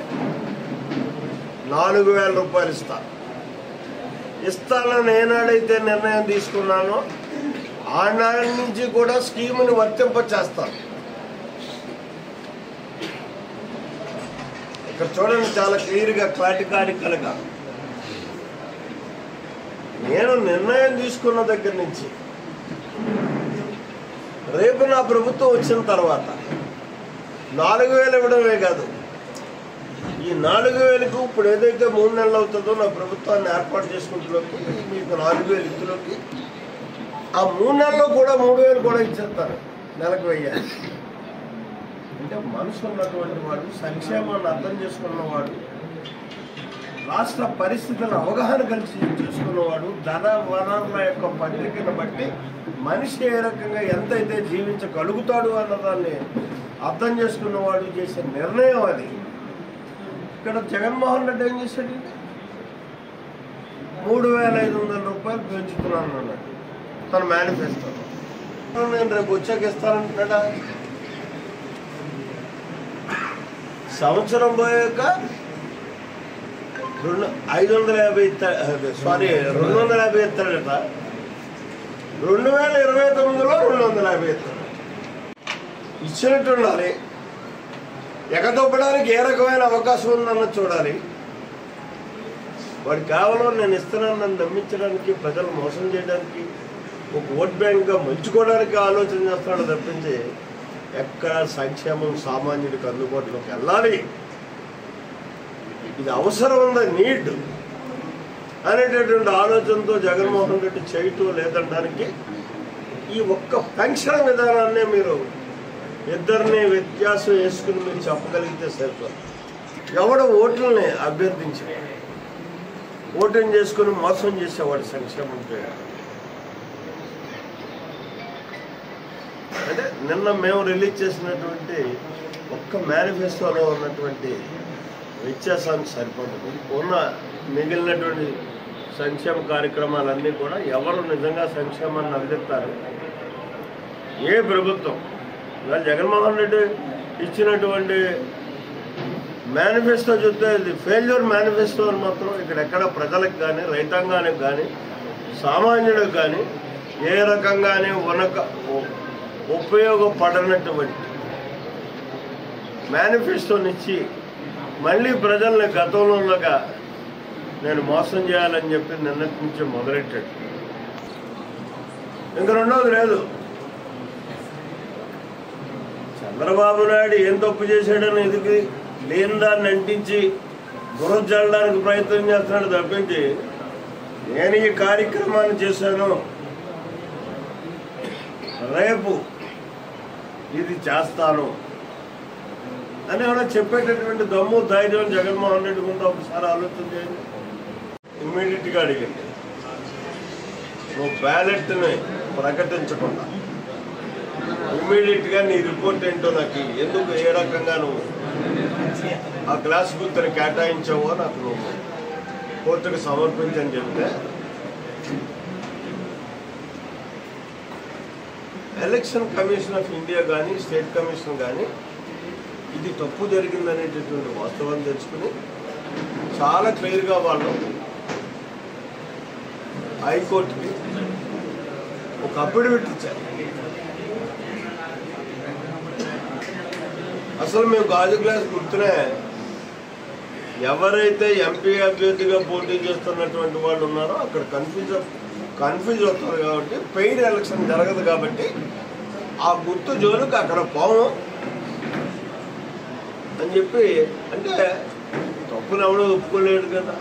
4000 రూపాయలు ఇస్తానని ఏనాడైతే నిర్ణయం తీసుకున్నానో ఆనాటి నుంచి కూడా స్కీముని వర్తింపచేస్తాను. ఇక్కడ చూడండి, చాలా క్లియర్గా క్లారిటికల్గా నేను నిర్ణయం తీసుకున్న దగ్గర నుంచి రేపు నా ప్రభుత్వం వచ్చిన తర్వాత 4000 ఇవ్వడమే కాదు, ఈ 4000కు ఇప్పుడు ఏదైతే 3 నెలలు అవుతుందో నా ప్రభుత్వాన్ని ఏర్పాటు చేసుకుంటులోకి మీకు 4000 ఇందులోకి ఆ 3 నెలల్లో కూడా 3000 కూడా ఇచ్చేస్తారు. నెలకు 1000. అంటే మనసు ఉన్నటువంటి వాడు, సంక్షేమాన్ని అర్థం చేసుకున్నవాడు, రాష్ట్ర పరిస్థితులను అవగాహన కలిసి చేసుకున్నవాడు, ధన వనరుల యొక్క పత్రికను బట్టి మనిషి ఏ రకంగా ఎంతైతే జీవించగలుగుతాడు అన్నదాన్ని అర్థం చేసుకున్నవాడు చేసే నిర్ణయం అది. ఇక్కడ జగన్మోహన్ రెడ్డి ఏం చేశాడు, 3500 రూపాయలు పెంచుతున్నాను అన్నాడు తన మేనిఫెస్టోలో. నేను రేపు వచ్చాక ఇస్తానంటున్నాడా? సంవత్సరం పోయాక 250 ఇస్తాడట. 2029లో 250 ఇస్తాడు. ఇచ్చినట్టు ఉండాలి. ఎగదొబ్బడానికి ఏ రకమైన అవకాశం ఉందన్న చూడాలి. వాడు కేవలం నేను ఇస్తున్నాను నన్ను నమ్మించడానికి, ప్రజలు మోసం చేయడానికి, ఒక ఓట్ బ్యాంక్గా మంచుకోవడానికి ఆలోచన చేస్తున్నాడు తప్పించి ఎక్కడ సంక్షేమం సామాన్యుడికి అందుబాటులోకి వెళ్ళాలి, ఇది అవసరం ఉంది, నీడ్ అనేటటువంటి ఆలోచనతో జగన్మోహన్ రెడ్డి చేయటం లేదనడానికి ఈ ఒక్క పెన్షన్ విధానాన్నే మీరు ఇద్దరిని వ్యత్యాసం వేసుకుని మీరు చెప్పగలిగితే సరిపోదు. ఎవడ ఓట్లని అభ్యర్థించి ఓటింగ్ చేసుకుని మోసం చేసేవాడు సంక్షేమం చేయాలి. అంటే నిన్న మేము రిలీజ్ చేసినటువంటి ఒక్క మేనిఫెస్టోలో ఉన్నటువంటి వ్యత్యాసానికి సరిపోతుంది. ఉన్న మిగిలినటువంటి సంక్షేమ కార్యక్రమాలన్నీ కూడా ఎవరు నిజంగా సంక్షేమాన్ని అందిస్తారు, ఏ ప్రభుత్వం ఇవాళ జగన్మోహన్ రెడ్డి ఇచ్చినటువంటి మేనిఫెస్టో చూస్తే ఇది ఫెయిల్యూర్ మేనిఫెస్టో అని మాత్రం ఇక్కడెక్కడ ప్రజలకు కానీ రైతాంగానికి కానీ సామాన్యులకు కానీ ఏ రకంగానే ఉపయోగపడనటువంటి మేనిఫెస్టోనిచ్చి మళ్ళీ ప్రజల్ని గతంలోగా నేను మోసం చేయాలని చెప్పి నిన్నటి నుంచి మొదలెట్టాడు. ఇంక రెండోది లేదు. చంద్రబాబు నాయుడు ఏం తప్పు చేశాడని ఎదిగి లేని దాన్ని అంటించి బుర్ర జల్లడానికి ప్రయత్నం చేస్తున్నాడు తప్పించి నేను ఈ కార్యక్రమాన్ని చేశాను, రేపు ఇది చేస్తాను అని ఏమైనా చెప్పేటటువంటి దమ్ము ధైర్యం జగన్మోహన్ రెడ్డి ముందు ఒకసారి ఆలోచన చేయండి. ఇమ్మీడియట్గా అడిగింది, నువ్వు బ్యాలెట్ని ప్రకటించకుండా ఇమ్మీడియట్గా నీ రిపోర్ట్ ఏంటో నాకు ఎందుకు ఏ రకంగా నువ్వు ఆ క్లాస్ గుర్తుని కేటాయించావో నాకు నువ్వు కోర్టుకు సమర్పించని చెప్తే ఎలక్షన్ కమిషన్ ఆఫ్ ఇండియా కానీ స్టేట్ కమిషన్ కానీ ఇది తప్పు జరిగిందనేటటువంటి వాస్తవాన్ని తెలుసుకుని చాలా క్లియర్గా వాళ్ళు హైకోర్టుకి ఒక అఫిడవిట్ ఇచ్చారు. అసలు మేము గాజు గ్లాస్ గుర్తునే ఎవరైతే ఎంపీ అభ్యర్థిగా పోటీ చేస్తున్నటువంటి వాళ్ళు ఉన్నారో అక్కడ కన్ఫ్యూజ్ అవుతారు కాబట్టి పెయిడ్ ఎలక్షన్ జరగదు కాబట్టి ఆ గుర్తు జోలికి అక్కడ పోము అని చెప్పి, అంటే తప్పును ఎవడో ఒప్పుకోలేడు కదా.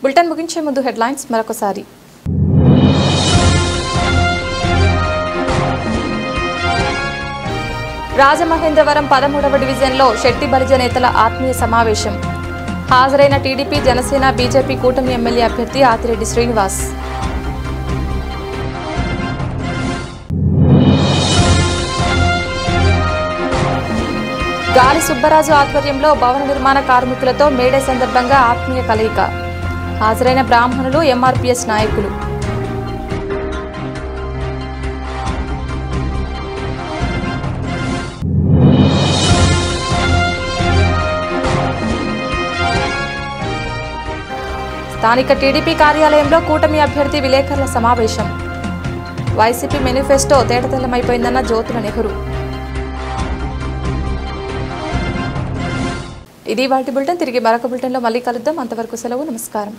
బులెటిన్ ముగించే ముందు హెడ్లైన్స్ మరొకసారి. రాజమహేంద్రవరం 13వ డివిజన్లో శెట్టి బలిజ నేతల ఆత్మీయ సమావేశం. హాజరైన టీడీపీ, జనసేన, బీజేపీ కూటమి ఎమ్మెల్యే అభ్యర్థి ఆతిరెడ్డి శ్రీనివాస్. గాలి సుబ్బరాజు ఆధ్వర్యంలో భవన నిర్మాణ కార్మికులతో మేడే సందర్భంగా ఆత్మీయ కలయిక. హాజరైన బ్రాహ్మణులు, ఎంఆర్పీఎస్ నాయకులు. స్థానిక టీడీపీ కార్యాలయంలో కూటమి అభ్యర్థి విలేకరుల సమావేశం. వైసీపీ మేనిఫెస్టో తేటతెల్లమైపోయిందన్న జ్యోతుల నెహ్రూ. ఇది వాటి బులెటిన్. తిరిగి మరొక బులెటిన్లో మళ్ళీ కలుద్దాం. అంతవరకు సెలవు. నమస్కారం.